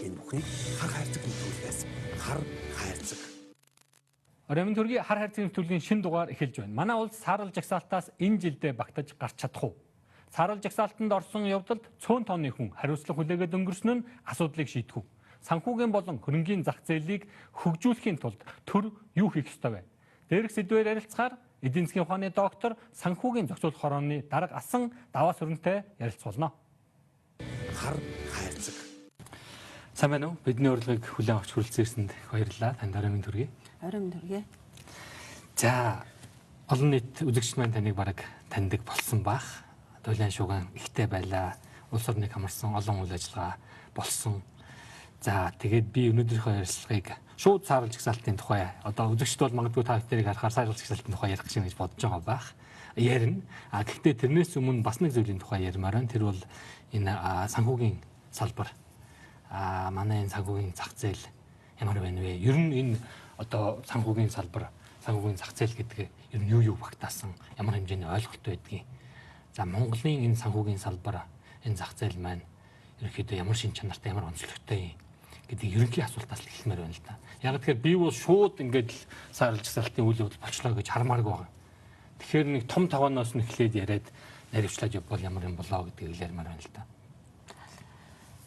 Энэ бүхнийг хар хайрцаг нэвтрүүлгээс хар хайрцаг. Оройн төргийн хар хайрцаг нэвтрүүлгийн шинэ дугаар эхэлж байна. Манай улс саарал жагсаалтаас энэ жилдээ багтаж гарч чадах уу? Саарал жагсаалтанд орсон явдалд цөөн тонны хүн хариуцлага хүлээгээд өнгөрсөн нь асуудлыг шийдэх үү? Санхүүгийн болон хөрөнгийн зах зээлийг хөгжүүлэхийн тулд төр юу хийх ёстой вэ? Дээрх сэдвээр ярилцахаар эдийн засгийн ухааны доктор, санхүүгийн зохицуулах хорооны дарга асан ДАВААСүРЭНтэй ярилцуулна. Хар хайрцаг. Сайн байна уу? Бидний урилгыг хүлээн авч хүрэлцэн ирсэнд их баярлалаа. Танд оройн төргий. Оройн төргий. За, олон нийт үзэгчид маань таныг бараг таньдаг болсон бах. Дулаан шуган ихтэй байлаа. Улс орныг хамарсан олон үйл ажиллагаа болсон. За, тэгээд би өнөөдрийнхөө ярилцлагыг шууд саарал жагсаалтын тухай одоо үзэгчд бол магадгүй та бүхнийг харахаар саарал жагсаалтын тухай ярих гэж бодож байгаа бах. Ярина. Гэхдээ тэрнээс өмнө бас нэг зүйлийн тухай ярмаар байна. Тэр бол энэ санхүүгийн салбар. Манай энэ санхүүгийн зах зээл ямар байна вэ? Ер нь энэ одоо санхүүгийн салбар, санхүүгийн зах зээл гэдэг ер нь юу багтаасан, ямар хэмжээний ойлголт байдгийг. За, Монголын энэ санхүүгийн салбар, энэ зах зээл маань ерөнхийдөө ямар шин чанартай, ямар онцлогтой гэдэг ерөнхий асуултаас л эхлэмээр байна л да. Яг тэгэхээр би бол шууд ингээд л саарал жагсаалтын үйл явдал болчлоо гэж хармааргүй байна. Тэгэхээр нэг том таваноос нь эхлээд яриад наривчлаад явбал ямар юм болоо гэдгийг л ярмаар байна л да.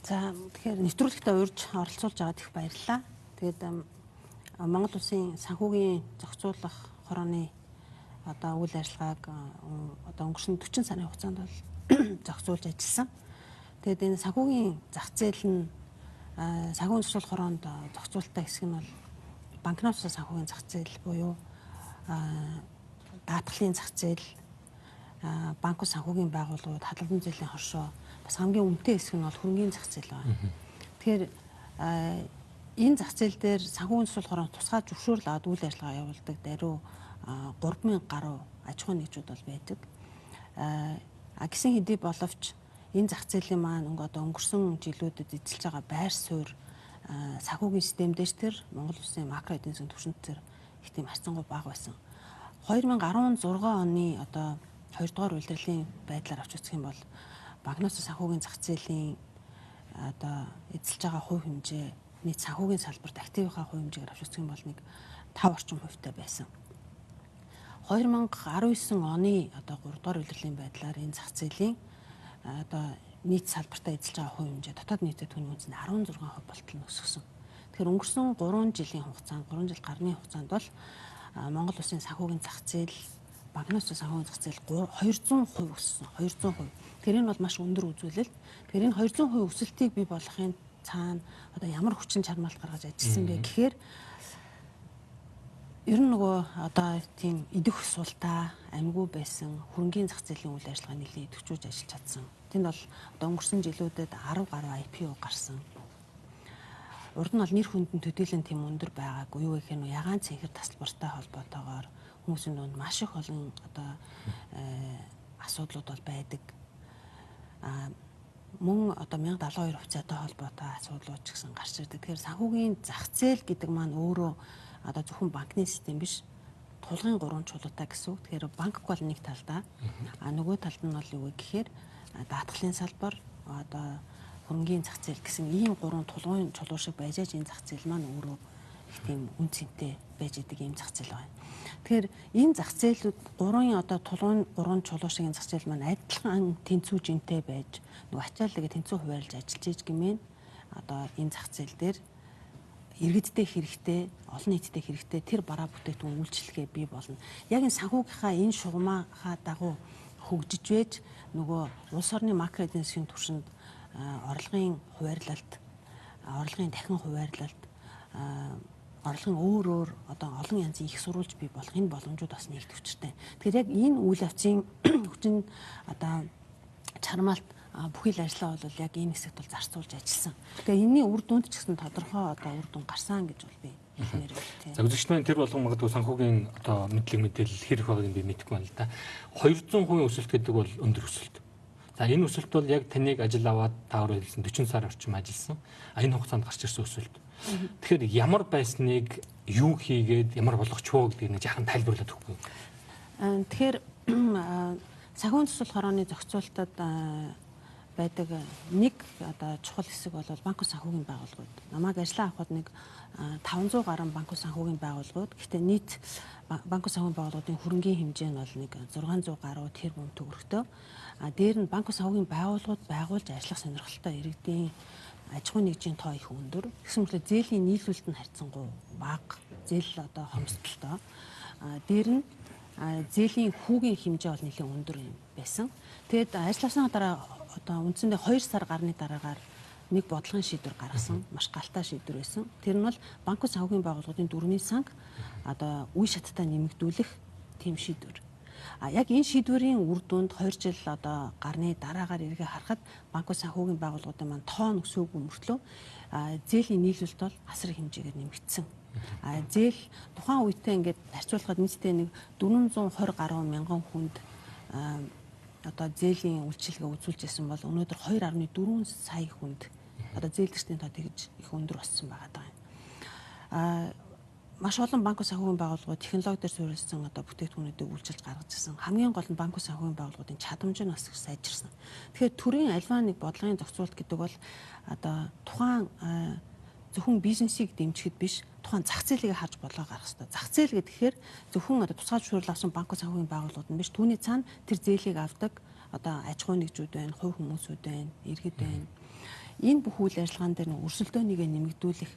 За, тэгэхээр нэвтрүүлэгтээ урьж оролцуулж байгаад их баярлалаа. Тэгээд Монгол Улсын санхүүгийн зохицуулах хорооны одоо үйл ажиллагааг одоо өнгөрсөн 40 сарын хугацаанд бол зохицуулж ажилласан. Тэгээд энэ санхүүгийн зах зээл нь санхүүгийн зохицуулах хороонд зохицуулалттай хэсэг нь бол банкнотын санхүүгийн зах зээл буюу даатгалын зах зээл, банкуд санхүүгийн байгууллагууд, хадгалан зээлийн хоршоо, бас хамгийн үнэтэй хэсэг нь бол хөрөнгийн зах зээл байна. Тэгэхээр энэ зах зээл дээр санхүүгийн зохицуулах хороонд тусгай зөвшөөрөл аваад үйл ажиллагаа явуулдаг даруй 3000 гаруй аж ахуйн нэгжүүд бол байдаг. Гэсэн хэдий боловч энэ зах зээлийн маань өнгөрсөн жилүүдэд эзэлж байгаа байр суурь санхүүгийн систем дээр тэр Монгол Улсын макро эдийн засгийн түвшинд тэр их тийм харьцангуй бага байсан. 2016 оны одоо 2 дугаар улирлын байдлаар авч үзэх юм бол банкнотын санхүүгийн зах зээлийн одоо эзэлж байгаа хувь хэмжээ нийт санхүүгийн салбарт активынхаа хувь хэмжээгээр авч үзэх юм бол нэг 5 орчим хувьтай байсан. 2019 оны одоо 3 дугаар улирлын байдлаар энэ зах зээлийн одоо нийт салбартаа эзэлж байгаа хувь хэмжээ дотоод нийтэд түүний үнцний 16% болтол нь өссөн. Тэгэхээр өнгөрсөн 3 жилийн хугацаанд 3 жил гарны хугацаанд бол Монгол Улсын санхүүгийн зах зээл, банкнотын санхүүгийн зах зээл 200% өссөн. 200%. Тэгэхээр энэ бол маш өндөр үзүүлэлт. Тэгэхээр энэ 200% өсөлтийг бий болгохын цаана одоо ямар хүчин чармаалт гаргаж ажилласан бэ гэхээр ер нь нөгөө одоо тийм идэх суултаа амгүй байсан хөрөнгийн зах зээлийн үйл ажиллагаа нэлээд идэвхжүүлж ажиллаж чадсан. Тэнд бол одоо өнгөрсөн жилүүдэд 10 гаруй IPO гарсан. Урд нь бол нэр хүндэн төдийлөн тийм өндөр байгаагүй. Юу гэх юм бэ? Ягаан цэнхэр тасалбартай холбоотойгоор хүмүүсийн дунд маш их олон одоо асуудлууд бол байдаг. Мөн одоо 1072 хувьцаатай холбоотой асуудлууд ч гэсэн гарч ирдэг. Тэгэхээр санхүүгийн зах зээл гэдэг маань өөрөө одоо зөвхөн банкны систем биш, тулгын 3 чулуутай гэсэн үг. Тэгэхээр банк бол нэг талдаа, нөгөө талд нь бол юу гэхээр даатгалын салбар, одоо хөрөнгийн зах зээл гэсэн ийм 3 тулгын чулуу шиг байж энэ зах зээл маань өөрөө их тийм үн цэнтэй байж идэг ийм зах зээл байна. Тэгэхээр энэ зах зээлүүд 3-ын одоо тулгын 3 чулуу шиг энэ зах зээл маань адилхан тэнцүү жинтэй байж нөгөө ачааллыг тэнцүү хуваарлаж ажиллаж ийж гэмээр одоо энэ зах зээл дээр иргэдтэй хэрэгтэй, олон нийтэд хэрэгтэй тэр бараа бүтээгдэхүүн үйлчлэгээ бий болно. Яг энэ санхүүгийнхаа энэ шугамынхаа дагуу хөгжиж байж нөгөө улс орны макро эдийн засгийн түвшинд орлогын хуваарлалт, орлогын дахин хуваарлалт, орлогын өөр одоо олон янзын их сурвалж бий болох энэ боломжууд бас нэг төвчтэй. Тэгэхээр яг энэ үйл явцын хүчин одоо чармаалт бүхий л ажиллаа бол яг энэ хэсэгт бол зарцуулж ажилласан. Тэгэхээр энэний үр дүнд ч гэсэн тодорхой одоо үр дүн гарсан гэж бол би хэлмээр байна. За, үзэгчд маань тэр болгон магадгүй санхүүгийн одоо мэдлэг мэдээлэл хэрэг байгааг би мэдэхгүй байна л да. 200% өсөлт гэдэг бол өндөр өсөлт. За, энэ өсөлт бол яг таныг ажил аваад та өөрөө хэлсэн 40 сар орчим ажилласан. Энэ хугацаанд гарч ирсэн өсөлт. Тэгэхээр ямар байсныг юу хийгээд ямар болгоч вэ гэдгийг нэг жаахан тайлбарлаад өгөх. Тэгэхээр санхүүгийн зохицуулах хорооны зохицуулалтад байдаг нэг одоо чухал хэсэг бол банк санхүүгийн байгууллагууд. Намайг ажиллаа авахд нэг 500 гаруй банк санхүүгийн байгууллагууд. Гэхдээ нийт банк санхүүгийн байгууллагуудын хөрөнгийн хэмжээ нь бол нэг 600 гаруй тэрбум төгрөгтэй. Дээр нь банк санхүүгийн байгууллагууд байгуулж ажиллах сонирхолтой иргэдийн аж ахуйн нэгжийн тоо их өндөр. Гэсэн мэт зээлийн нийлүүлэлт нь харьцангуй бага. Зээл одоо хомсдолтой. Дээр нь зээлийн хүүгийн хэмжээ бол нэлээд өндөр юм байсан. Тэгээд ажилласны дараа одоо үндсэндээ 2 сар гарны дараагаар нэг бодлогын шийдвэр гаргасан. Маш галтай шийдвэр байсан. Тэр нь бол банк санхүүгийн байгууллагуудын дөрвийн санг одоо үе шаттай нэмэгдүүлэх тийм шийдвэр. Яг энэ шийдвэрийн үр дүнд 2 жил одоо гарны дараагаар эргээ харахад банк санхүүгийн байгууллагуудын маань тоо өсөөгүй мөртлөө зээлийн нийлүүлэлт бол асар хэмжээгээр нэмэгдсэн. Зээл тухайн үедээ ингээд харьцуулахад нийтдээ нэг 420 гаруй мянган хүнд одоо зээлийн үйлчилгээ үзүүлж байсан бол өнөөдөр 2.4 сая хүнд одоо зээлдэгчдийн тоо тэгж их өндөр болсон байгаа даа. Маш олон банк санхүүгийн байгууллагууд технологи дээр суурилсан одоо бүтээгдэхүүнүүдийг үйлчилж гаргаж ирсэн. Хамгийн гол нь банк санхүүгийн байгууллагуудын чадамж нь бас их сайжирсан. Тэгэхээр төрийн альва нэг бодлогын зохицуулалт гэдэг бол одоо тухайн зөвхөн бизнесийг дэмжихэд биш, тухайн зах зээлийг харж бодлого гаргах хэрэгтэй. Зах зээл гэхээр зөвхөн одоо тусгай зөвшөөрөл авсан банк санхүүгийн байгууллагууд нь биш, түүний цаана тэр зээлийг авдаг одоо аж ахуйн нэгжүүд байна, хувь хүмүүсүүд байна, иргэд байна. Энэ бүх үйл ажиллагаан дээр өрсөлдөөнийг нэмэгдүүлэх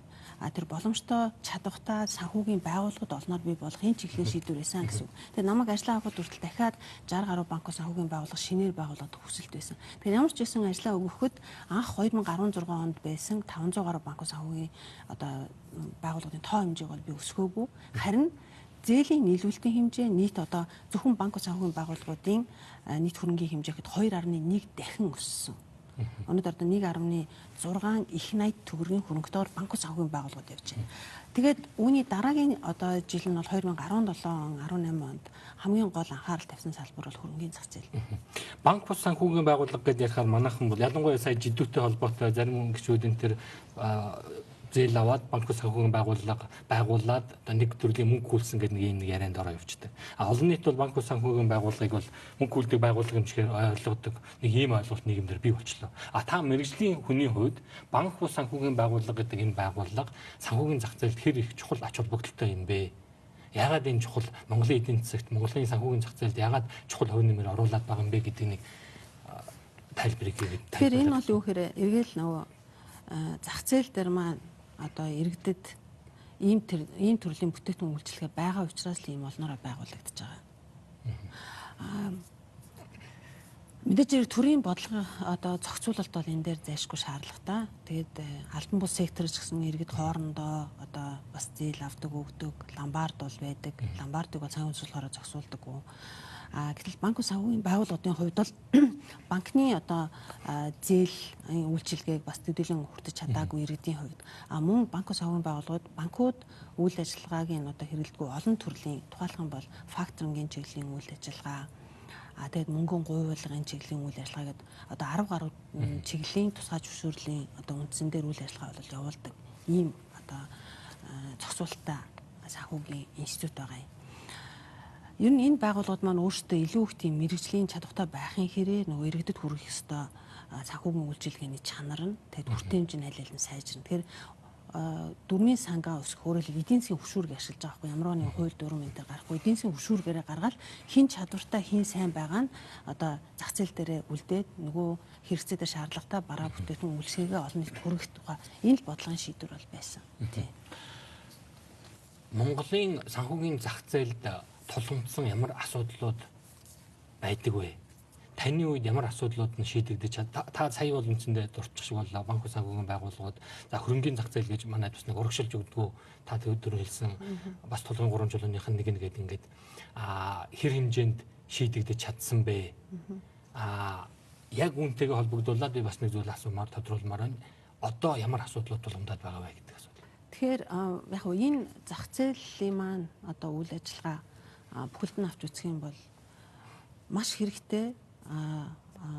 тэр боломжтой чадвартай санхүүгийн байгууллагууд олноор бий болгохын чиглэлийн шийдвэр байсан гэсэн үг. Тэгээд намайг ажиллаа авахд хүртэл дахиад 60 гаруй банк санхүүгийн байгууллага шинээр байгуулагдах хүсэлт байсан. Тэгээд ямар ч байсан ажиллаа өгөхөд анх 2016 онд байсан 500 гаруй банк санхүүгийн одоо байгууллагын тоо хэмжээг бол би өсгөөгүй. Харин зээлийн нийлүүлэлтийн хэмжээ нийт одоо зөвхөн банк санхүүгийн байгууллагуудын нийт хөрөнгийн хэмжээхэд 2.1 дахин өссөн. Өнөөдөр одоо 1.6 их 80 төгрөгийн хөрөнгөөр банк санхүүгийн байгууллагууд явж байна. Тэгээд үүний дараагийн одоо жил нь бол 2017 18 онд хамгийн гол анхаарал тавьсан салбар бол хөрөнгийн зах зээл. Банк бус санхүүгийн байгууллага гэдээ ярихаар манайхан бол ялангуяа сая жидүүтэй холбоотой зарим гишүүд энэ төр зээл аваад банк санхүүгийн байгууллага байгуулад одоо нэг төрлийн мөнгө хүүлсэн гэдэг нэг ярианд ороо явждаг. Олон нийт бол банк санхүүгийн байгууллагыг бол мөнгө хүүлдэг байгууллага юм шиг ойлгодог нэг ийм ойлголт нийгэмдэр бий болчлоо. Та мэрэгжлийн хүний хувьд банк санхүүгийн байгууллага гэдэг энэ байгууллага санхүүгийн зах зээлд хэр их чухал ач холбогдолтой юм бэ? Яагаад энэ чухал Монголын эдийн засагт Монголын санхүүгийн зах зээлд яагаад чухал хувь нэмэр оруулаад байгаа юм бэ гэдэг нэг тайлбарыг хийгээд. Тэгэхээр энэ бол юу гэхээр эргээл нөгөө зах зээл дээр маань одоо иргэдэд ийм төрлийн бүтээгдэхүүн үйлчилгээ байгаа учраас л ийм олноороо байгуулагдаж байгаа. Мэдээж төрийн бодлого одоо зохицуулалт бол энэ дээр зайлшгүй шаардлагатай. Тэгээд албан бус секторч гэсэн иргэд хоорондоо одоо бас зээл авдаг өгдөг, ломбард бол байдаг. Ломбардыг бол санхүүгийн зөвлөхөөрөө зохицуулдаг. Гэтэл банк санхүүгийн байгууллагын хувьд бол банкны одоо зээлийн үйлчилгээг бас төдийлөн хүртэж чадаагүй иргэдийн хувьд мөн банк санхүүгийн байгууллагууд банкуд үйл ажиллагаагийн одоо хэрэглэдэггүй олон төрлийн тухайлхан бол факторингийн чиглэлийн үйл ажиллагаа тэгээд мөнгөн гуйвуулгын чиглэлийн үйл ажиллагаа гэдэг одоо 10 гаруй чиглэлийн тусгай зөвшөөрлийн одоо үндсэн дээр үйл ажиллагаа бол явуулдаг ийм одоо зохицуулалттай санхүүгийн институт байгаа юм. Ер нь энэ байгууллагууд маань өөрсдөө илүү их тийм мэрэгжлийн чадвартай байхын хэрээр нөгөө иргэдэд хүрэх ёстой санхүүгийн үйлчилгээний чанар нь тэгээд хүртээмж нь аль аль нь сайжирна. Тэгэхээр дөрмийн сангаа өсгөх өөрөлд эдийн засгийн хөшүүрэг ашиглаж байгаа хгүй ямар нэгэн хууль дүрм энэ төр гарахгүй эдийн засгийн хөшүүргээрээ гаргаад хин чадвартай хин сайн байгаа нь одоо зах зээл дээрээ үлдээд нөгөө хэрэгцээтэй шаардлагатай бараа бүтээгдэхүүн үйлчилгээгээ олон нийтэд хүргэх тухай энэ л бодлогын шийдвэр бол байсан. Тийм. Монголын санхүүгийн зах зээлд тулгымдсан ямар асуудлууд байдаг вэ? Таны үед ямар асуудлууд нь шийдэгдэж та сая бол үндсэндээ дурчих шиг боллоо банк санхүүгийн байгууллагууд за хөрөнгийн зах зээл гэж манайд бас нэг урагшилж өгдгөө та өдөр хэлсэн бас тулгын 3 жолооных нь нэг нэгээд ингээд хэр хэмжээнд шийдэгдэж чадсан бэ? Яг үүнтэйгээ холбогдуулаад би бас нэг зүйл асуумаар тодруулмаар байна. Одоо ямар асуудлууд тулгамдаад байгаа вэ гэдэг асуудал. Тэгэхээр яг хөө энэ зах зээлийн маань одоо үйл ажиллагаа бүхэлд нь авч үзэх юм бол маш хэрэгтэй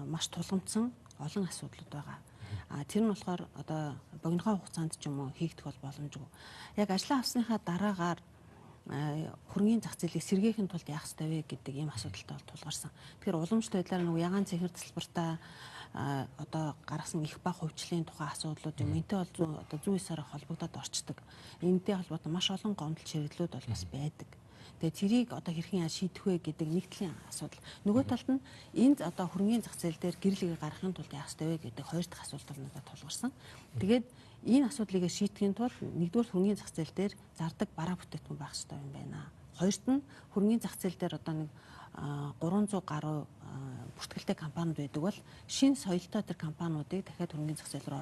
маш тулгамдсан олон асуудлууд байгаа. Тэр нь болохоор одоо богинохой хугацаанд ч юм уу хийгдэх бол боломжгүй. Яг ажлаа авсныхаа дараагаар хөрөнгөний зах зээлийг сэргээхийн тулд яах ёстой вэ гэдэг ийм асуудалтай тулгарсан. Тэгэхээр уламжлалт байдлаар нөгөө ягаан цэхэр тасалбартаа одоо гаргасан их баг хувьчлалын тухай асуудлууд юм. Энтэй бол одоо зүй ёсоор холбогдоод орчдөг. Энтэй холбоотой маш олон гомдол ширгэлүүд бол бас байдаг. Тэгээ тэрийг одоо хэрхэн шийдэх вэ гэдэг нэг талын асуудал. Нөгөө талд нь энд одоо хөрөнгөний зах зээл дээр гэрлэгийг гаргахын тулд яах ёстой вэ гэдэг хоёр дахь асуулт бол надад тулгарсан. Тэгээд энэ асуудлыг шийдэхин тулд нэгдүгээр хөрөнгөний зах зээл дээр зардаг бараа бүтээгдэхүүн байх ёстой юм байна. Хоёрт нь хөрөнгөний зах зээл дээр одоо нэг 300 гаруй бүртгэлтэй компаниуд байдаг бол шинэ соёлтой тэр компаниудыг дахиад хөрөнгөний зах зээл рүү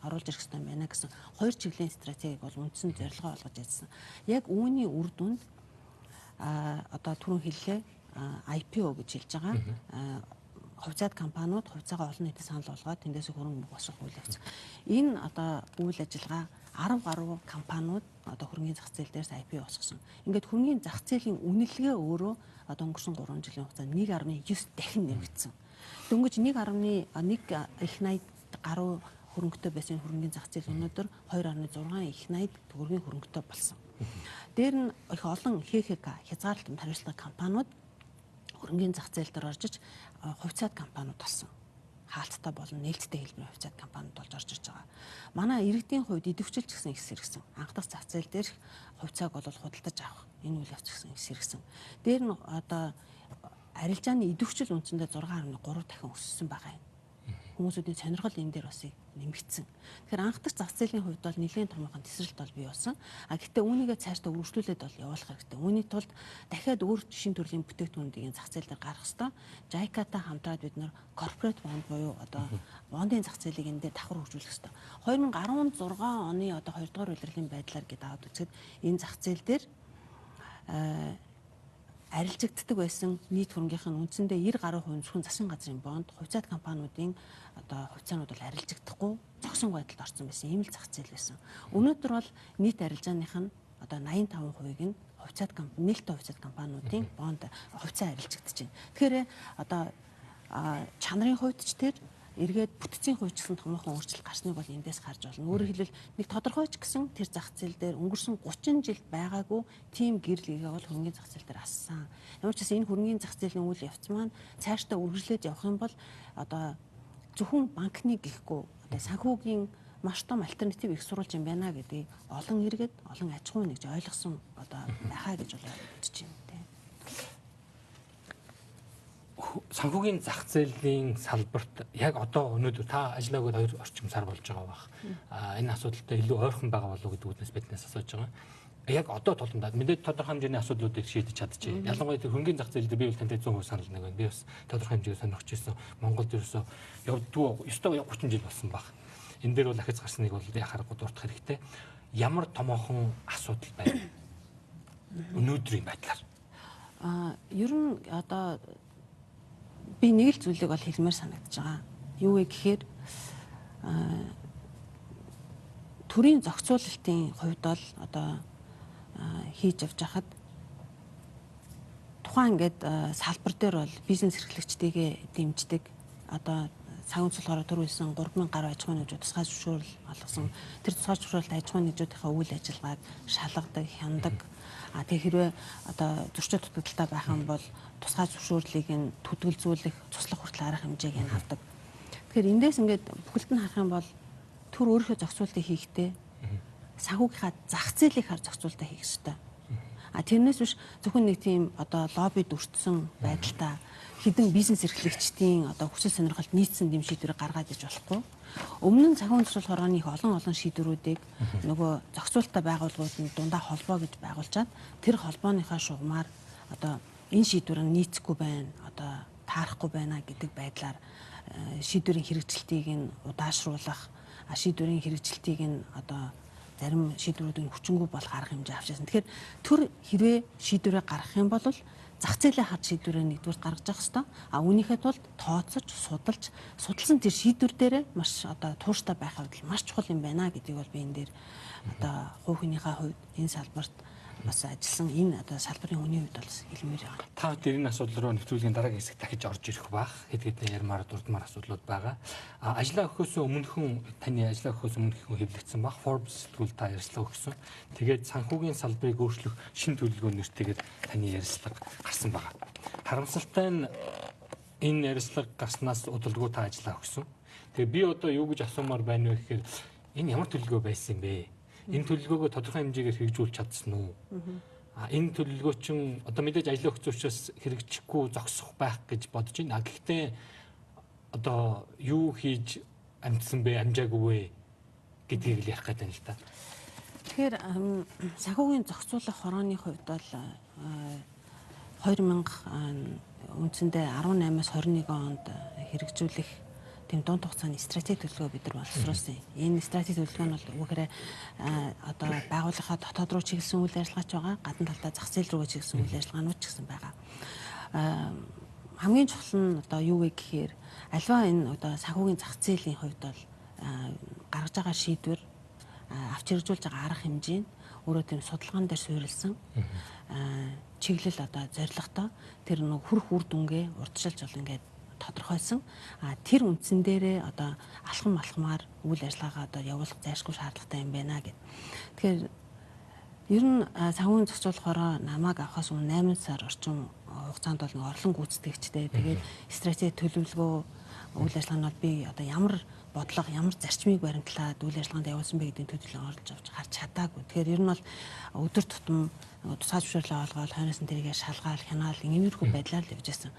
оруулж ирэх ёстой юм байна гэсэн хоёр чиглэлийн стратегийг бол үндсэн зорилгоо олгож ирсэн. Яг үүний үр дүнд одоо түрүүн хэллээ IPO гэж хэлж байгаа. Хувьцаат компаниуд хувьцаагаа олон нийтэд санал болгоод тэндээс хөрөнгө босгох үйл явц. Энэ одоо үйл ажиллагаа 10 гаруй компаниуд одоо хөрөнгөний зах зээл дээрс IPO босгосон. Ингээд хөрөнгөний зах зээлийн үнэлгээ өөрөө одоо өнгөрсөн 3 жилийн хугацаанд 1.9 дахин нэмэгдсэн. Дөнгөж 1.1 их 80 гаруй хөрөнгөтэй байсан хөрөнгөний зах зээл өнөөдөр 2.6 их 80 төгрөгийн хөрөнгөтэй болсон. Дээр нь их олон хязгаарлалтанд хариуцлага компаниуд хөрөнгөний зах зээл дээр орж иж хувьцаат компаниуд болсон. Хаалттай болон нээлттэй хэлбэрийн хувьцаат компаниуд болж орж ирж байгаа. Манай иргэдийн хувьд идэвхжүүлж гисэн их сэргсэн. Анх дахь зах зээл дээр хувьцааг бол худалдаж авах энэ үйл явц гисэн их сэргсэн. Дээр нь одоо арилжааны идэвхжил үндсэндээ 6.3 дахин өссөн байгаа юм. Хүмүүсүүдийн сонирхол энэ дээр бас нэмэгдсэн. Тэгэхээр анх дахь зах зээлийн хувьд бол нэлээд томоохон тесрэлт бол бий болсон. Гэхдээ үүнийгээ цаашдаа үргэлжлүүлээд бол явуулах хэрэгтэй. Үүний тулд дахиад өөр шин төрлийн бүтээгдэхүүнүүдийн зах зээл дээр гаргах ёстой. JICA-тай хамтраад бид нэр корпорат бонд буюу одоо бондын зах зээлийг энэ дээр давхар хөгжүүлэх ёстой. 2016 оны одоо 2 дугаар улирлын байдлаар гээд аваад үзэхэд энэ зах зээл дээр арилжигддаг байсан нийт хөрөнгөхийн үндсэндээ 90 гаруй хувь зөвхөн засгийн газрын бонд, хувьцаат компаниудын одоо хувьцаанууд бол арилжигдахгүй зогсон байдалд орсон байсан. Ийм л зах зээл байсан. Өнөөдөр бол нийт арилжааных нь одоо 85%-ийг нь хувьцаат компани, нээлттэй хувьцаат компаниудын бонд хувьцаа арилжигдэж байна. Тэгэхээр одоо чанарын хувьд ч тэр эргээд бүтцийн хувьд ч гэсэн томоохон өөрчлөлт гарсныг бол эндээс харж болно. Өөрөөр хэлбэл нэг тодорхойч гэсэн тэр зах зээл дээр өнгөрсөн 30 жилд байгаагүй тийм гэрлэгээ бол хөрөнгөний зах зээл дээр ассан. Ямар ч гэсэн энэ хөрөнгөний зах зээлийн үйл явц маань цаашдаа үргэлжлээд явах юм бол одоо зөвхөн банкны гэхгүй одоо санхүүгийн маш том альтернатив их сурвалж юм байна гэдгийг олон иргэд, олон аж ахуйн нэгж ойлгосон одоо байхаа гэж бол бодож байна. Санхүүгийн зах зээлийн салбарт яг одоо өнөөдөр та ажиллаагүй 2 орчим сар болж байгаа бах. Энэ асуудалтай илүү ойрхон байгаа болов уу гэдэг үднэс биднээс асууж байгаа. Яг одоо туландаа мэдээд тодорхой хэмжээний асуудлуудыг шийдэж чадчихъя. Ялангуяа тэр хөрөнгөний зах зээл дээр би бол тантай 100% санал нэг байна. Би бас тодорхой хэмжээгээр сонирхож ирсэн. Монголд ерөөсөө явдгүй 30 жил болсон баг. Энэ дээр бол ахиц гарсныг бол яхаарахгүй дуртах хэрэгтэй. Ямар томоохон асуудал байна? Өнөөдрийн байдлаар. Ер нь одоо би нэг л зүйлийг бол хэлмээр санагдаж байгаа. Юу вэ гэхээр төрийн зохицуулалтын хувьд бол одоо хийж явж хахад тухайн ингээд салбар дээр бол бизнес эрхлэгчдийгээ дэмждэг одоо цагаан цулгаараа төрүүлсэн 3000 гаруй аж ахуйн нэгжүүд тусгай зөвшөөрөл олгосон. Тэр тусгай зөвшөөрөлт аж ахуйн нэгжүүдийнхээ үйл ажиллагааг шалгадаг, хяндаг. Тэгээ хэрвээ одоо зөрчил дутагдaltaй байх юм бол тусгай зөвшөөрлийг нь төдөлзүүлэх, туслах хүртэл арга хэмжээг нь авдаг. Тэгэхээр эндээс ингээд бүхэлд нь харах юм бол төр өөрийнхөө зохицуултыг хийхдээ санхүүгийнхаа зах зээлийг хар зохицуултаа хийх ёстой. Тэрнээс биш зөвхөн нэг тийм одоо лоббид өртсөн байдалтай хэдэн бизнес эрхлэгчдийн одоо хүсэл сонирхолд нийцсэн дэм шийдвэрийг гаргаад иж болохгүй. Өмнө нь цагаан цэцэл хорооны их олон шийдвэрүүдийг нөгөө зохицуулалттай байгууллагууд нь дундаа холбоо гэж байгуулчаад тэр холбооныхаа шугамар одоо энэ шийдвэр нь нийцэхгүй байна, одоо таарахгүй байна гэдэг байдлаар шийдвэрийн хэрэгжилтийг нь удаашруулах, шийдвэрийн хэрэгжилтийг нь одоо зарим шийдвэрүүдийн хүчингү болох арга хэмжээ авчирсан. Тэгэхээр төр хэрвээ шийдвэрээ гаргах юм бол зах зээлийн хад шийдвэрээ нэгдүгээр гаргаж явах хэрэгтэй. Үүнийхээ тулд тооцож, судалсан тэр шийдвэр дээрээ маш одоо тууштай байх хувьд маш чухал юм байна гэдгийг бол би энэ дээр одоо хувь хүнийхээ хувьд энэ салбарт бас ажилласан энэ одоо салбарын хүний хувьд бол хэлмээр байна. Та тэр энэ асуудал руу нэвтрүүлгийн дараагийн хэсэг дахиж орж ирэх бах. Хэд хэдэн ярмаар дурдмаар асуудлууд байгаа. Ажлаа өгөхөөс өмнөхөн таны ажлаа өгөхөөс өмнөхөн хэвлэгдсэн бах. Forbes сэтгүүл та ярилцлага өгсөн. Тэгээд санхүүгийн салбарыг өөрчлөх шин төлөвлөгөө нэртэйгээр таны ярилцлага гарсан байгаа. Харамсалтай нь энэ ярилцлага гарснаас удалгүй та ажлаа өгсөн. Тэгээ би одоо юу гэж асуумаар байна вэ гэхээр энэ ямар төлөвлөгөө байсан юм бэ? Энэ төлөвлөгөөгөө тодорхой хэмжээгээр хэрэгжүүлж чадсан уу? Энэ төлөвлөгөө чинь одоо мэдээж ажлын өгч учраас хэрэгжихгүй зогсох байх гэж бодож байна. Гэхдээ одоо юу хийж амжсан бэ, амжаагүй вэ гэдгийг л ярих гэдэг юм л та. Тэгэхээр санхүүгийн зохицуулах хорооны хувьд бол 2000 үндсэндээ 18-аас 21 онд хэрэгжүүлэх тийм дунд хугацааны стратеги төлөвлөгөө бид нар боловсруулсан. Энэ стратеги төлөвлөгөө нь бол үгээр одоо байгууллагаа дотоод руу чиглэсэн үйл ажиллагаач байгаа, гадна талдаа зах зээл рүү чиглэсэн үйл ажиллагаанууд ч гэсэн байгаа. Хамгийн чухал нь одоо юу вэ гэхээр альва энэ одоо санхүүгийн зах зээлийн хувьд бол гаргаж байгаа шийдвэр авч хэрэгжүүлж байгаа арга хэмжээ нь өөрөө тийм судалгаан дээр суурилсан чиглэл одоо зорилготой тэр нэг хүрх үр дүнгээ урдчилж бол ингээд тодорхойлсон. Тэр үндсэн дээрээ одоо алхам алхмаар үйл ажиллагаагаа одоо явуулах зайлшгүй шаардлагатай юм байна гэд. Тэгэхээр ер нь санхүүгийн зохицуулахаараа намайг авахаас өмнө 8 сар орчим хугацаанд бол нэг орлон гүйцэтгэгчтэй тэгээд стратеги төлөвлөгөө үйл ажиллагаанд бол би одоо ямар бодлого, ямар зарчмыг баримтлаад үйл ажиллагаанд явуулсан бэ гэдгийг төдийлөн орж авч харж чадаагүй. Тэгэхээр ер нь бол өдөр тутам тусгай зөвшөөрлөө олгоод хойноос нь тэрийгэ шалгаал, хянаал ингээмэрхүү байдлаар л явж байсан.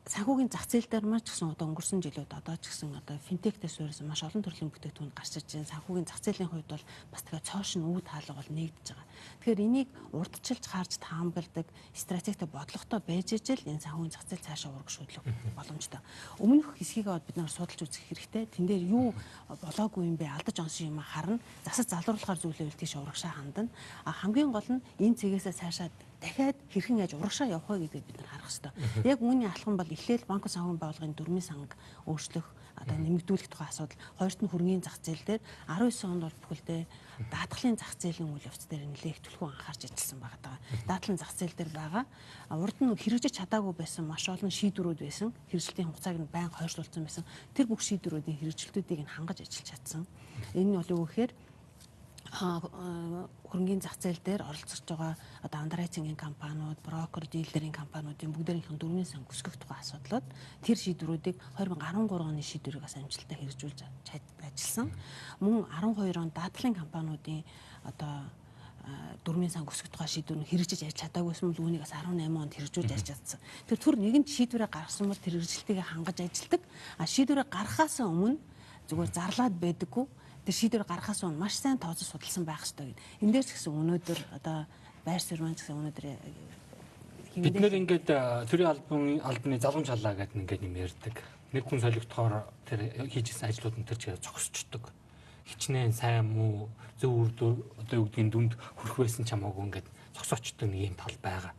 Санхүүгийн зах зээл дээр маань ч гэсэн одоо өнгөрсөн жилүүд одоо ч гэсэн одоо финтектэй суурьсан маш олон төрлийн бүтээгдэхүүн гарч ирж байна. Санхүүгийн зах зээлийн хувьд бол бас тэгээ цоошин үүд хаалга бол нэгдэж байгаа. Тэгэхээр энийг урдчилж харж таамагладаг стратегтэй бодлоготой байж ижил энэ санхүүгийн зах зээл цаашаа урагшуулах боломжтой. Өмнөх хэсгийг бид нар судалж үзэх хэрэгтэй. Тэн дээр юу болоогүй юм бэ? Алдаж онсон юм харна. Засаж залруулахаар зүйлэвэл тийш урагшаа хандна. Хамгийн гол нь энэ цэгээсээ цаашаа дахиад хэрхэн яаж урагшаа явах вэ гэдгийг бид нар харах хэрэгтэй. Яг үүний алхам бол эхлээл банк санхүүгийн байгууллагын дүрмийн санг өөрчлөх одоо нэмэгдүүлэх тухай асуудал, хоёрт нь хөрөнгөний зах зээл дээр 19 онд бол бүхэлдээ даатгалын зах зээлийн үйл явц дээр нэлээх түлхүү анхаарч ажилласан байгаа. Даатгалын зах зээл дээр байгаа урд нь хэрэгжиж чадаагүй байсан маш олон шийдвэрүүд байсан. Хэрэгжилтийн хугацааг нь байнга хойшлуулсан байсан. Тэр бүх шийдвэрүүдийн хэрэгжилтүүдийг нь хангаж ажиллаж чадсан. Энэ нь бол юу гэхээр хөрөнгөний зах зээл дээр оролцож байгаа одоо андеррайтингийн компаниуд, брокер, дилерийн компаниудын бүгдээрийнхэн дөрмийн сан өсгөх тухай асуудлууд тэр шийдвэрүүдийг 2013 оны шийдвэрийг бас амжилттай хэрэгжүүлж ажилласан. Мөн 12 онд даатгалын компаниудын одоо дөрмийн сан өсгөх тухай шийдвэр нь хэрэгжиж ярьж чадаагүйсэн бол үүнийг бас 18 онд хэрэгжүүлж ярьж чадсан. Тэр түр нэгэн шийдвэрээ гаргасан бол тэр хэрэгжилтийг хангаж ажилладаг. Шийдвэрээ гаргахаас өмнө зүгээр зарлаад байдаггүй. Тэр шийдвэр гаргахаас өмнө маш сайн тооцож судалсан байх хэрэгтэй гэдэг. Эндээс ч гэсэн өнөөдөр одоо байр суурь маань ч гэсэн өнөөдөр бид нэр ингээд төрийн албаны залгамж халаа гэдэг ингээд юм ярьдаг. Нэг хүн солигдохоор тэр хийжсэн ажлууд нь тэр чигээр зогсчдөг. Хичнээн сайн муу зөв үр одоо юу гэдгийг дүнд хүрэх байсан ч хамаагүй ингээд зогсоочдөг нэг юм тал байгаа.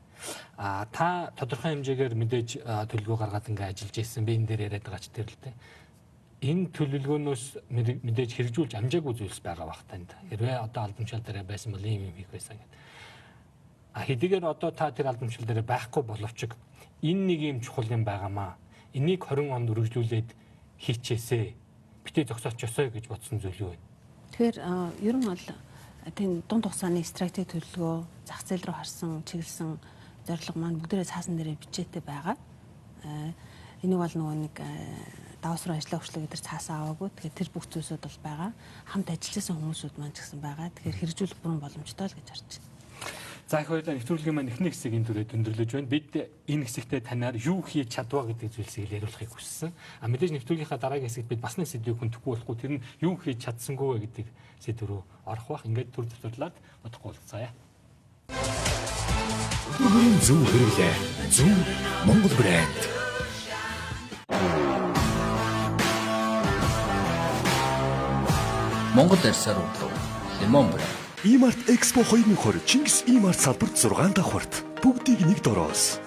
Та тодорхой хэмжээгээр мэдээж төлөвлөгөө гаргаад ингээд ажиллаж ирсэн. Би энэ дээр яриад байгаа ч тэр л дээ. Энэ төлөвлөгөөнөөс мэдээж хэрэгжүүлж амжаагүй зүйлс байгаа бах танд. Хэрвээ одоо албамшил дээр байсан бол ийм юм хийх байсан гэдэг. Хэдийгээр одоо та тэр албамшил дээр байхгүй боловч энэ нэг юм чухал юм байгаамаа. Энийг 20 онд үргэлжлүүлээд хийчихээсэ. Битээ зогсоочосоо гэж бодсон зүйл юу вэ? Тэгэхээр ер нь бол тийм дунд хугацааны стратеги төлөвлөгөө зах зээл рүү харсан, чиглэсэн зорилго маань бүгдээрээ цаасан дээрээ бичээтэй байгаа. Энийг бол нөгөө нэг даавсруу ажлаа хөшлөө гэдэг цаасаа аваагүй. Тэгэхээр тэр бүх зүйлсүүд бол байгаа. Хамт ажиллажсэн хүмүүсүүд маань ч гэсэн байгаа. Тэгэхээр хэрэгжүүлэх бүрэн боломжтой л гэж харж байна. За их баярлалаа. Нэвтрүүлгийн маань эхний хэсгийг энэ түрээд өндөрлөж байна. Бид энэ хэсэгтээ танаар юу хийж чадваа гэдэг зүйлсийг яриулахыг хүссэн. Мэдээж нэвтрүүлгийнхаа дараагийн хэсэгт бид бас нэг сэдвийг хүндэхгүй болохгүй. Тэр нь юу хийж чадсангүй вэ гэдэг сэдв рүү орох бах. Ингээд төр төвлөрдлаад бодохгүй болцгаая. Өдрийн зөв хэрэглээ. Зөв Монгол брэнд. Монгол арьсаар урлав. Лимон брэнд. Имарт Экспо 2020 Чингис Имарт салбарт 6 давхарт бүгдийг нэг дороос.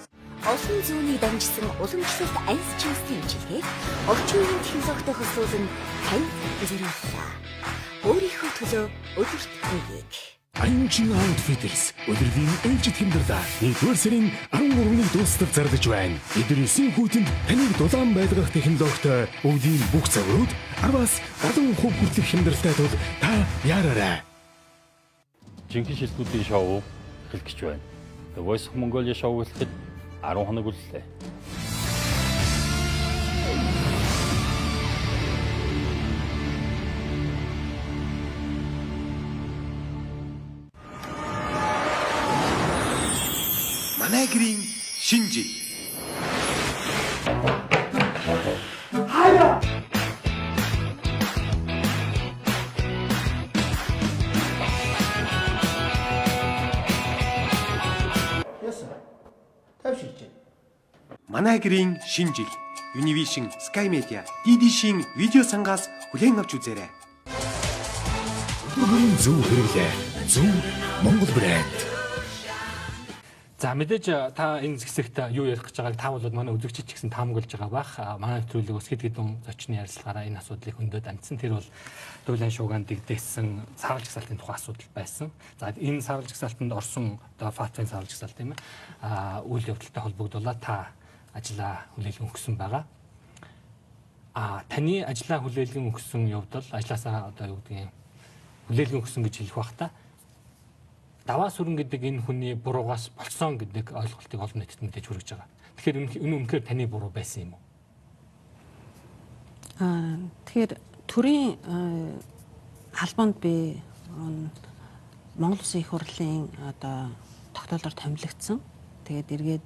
Олон зүүнийг дамжсан уламжлалт анс чийсийн хэмжээгээр орчин үеийн технологитой хөсөөлөн тань зэрэгслээ. Өөрийнхөө төлөө өдөрт нэг. Анчин аутфитерс өдрийн ээлжид хэмдэрдэ 1-р сарын 13-ны дуустал зарлаж байна. Эдгээр 9 хүүтэнд таныг дулаан байлгах технологитой өвлийн бүх заврууд 10-аас 70% хүртэлх хэмдэрэлтэй тул та яараарай. Жинхэнэ шилдэгүүдийн шоу эхлэх гэж байна. The Voice of Mongolia шоу эхлэхэд 10 хоног үллээ. манай гэрийн шинжиг. Манай гэрийн шинжиг. Univision, Sky Media, DD-шийн видео сангаас хүлээн авч үзээрэй. Өглөөний зөв хэрэглээ. Зөв Монгол брэнд. За мэдээж та энэ хэсэгт юу ярих гэж байгааг та бол манай үзэгчид ч гэсэн таамаглаж байгаа бах. Манай нэвтрүүлэг ус хэд хэдэн зочны ярилцлагаараа энэ асуудлыг хөндөд амжсан. Тэр бол дуулан шуугаан дэгдээсэн сарвал жагсаалтын тухай асуудал байсан. За энэ сарвал жагсаалтанд орсон одоо фатвын сарвал жагсаалт тийм ээ. Үйл явдалтай холбогдуулаад та ажлаа хүлээлгэн өгсөн байгаа. Таны ажлаа хүлээлгэн өгсөн явдал ажлаасаа одоо юу гэдгийг хүлээлгэн өгсөн гэж хэлэх бах та. ДАВААСҮРЭН гэдэг энэ хүний буруугаас болсон гэдэг ойлголтыг олон нийтэд мэдээж хүргэж байгаа. Тэгэхээр энэ үнэхээр таны буруу байсан юм уу? Тэгэхээр төрийн албанд би Монгол Улсын их хурлын одоо тогтоолоор томилогдсон. Тэгээд эргээд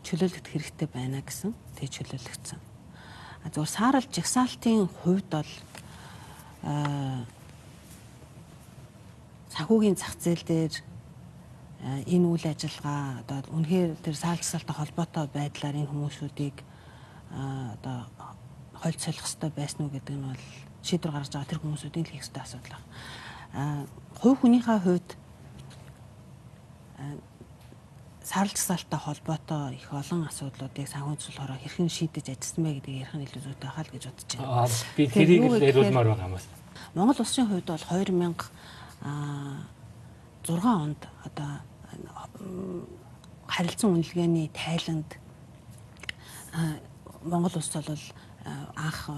чөлөөлөгдөх хэрэгтэй байна гэсэн. Тэгээд чөлөөлөгдсөн. Зөвхөн саарал жагсаалтын хувьд бол санхүүгийн зах зээл дээр энэ үйл ажиллагаа одоо үнэхээр тэр саарал жагсаалттай холбоотой байдлаар энэ хүмүүсүүдийг одоо хольц солих хэрэгтэй байсан уу гэдэг нь бол шийдвэр гаргаж байгаа тэр хүмүүсүүдийн хийх ёстой асуудал байна. Хувь хүнийхээ хувьд саарал жагсаалттай холбоотой их олон асуудлуудыг санхүүгийн зөвлөхөөрөө хэрхэн шийдэж ажилласан бэ гэдгийг ярих нь илүү зүйтэй хаа л гэж бодож байна. Би тэрийг яриулмаар байгаа юм байна. Монгол Улсын хувьд бол 2006 онд одоо харилцан үнэлгээний тайланд Монгол Улс бол анх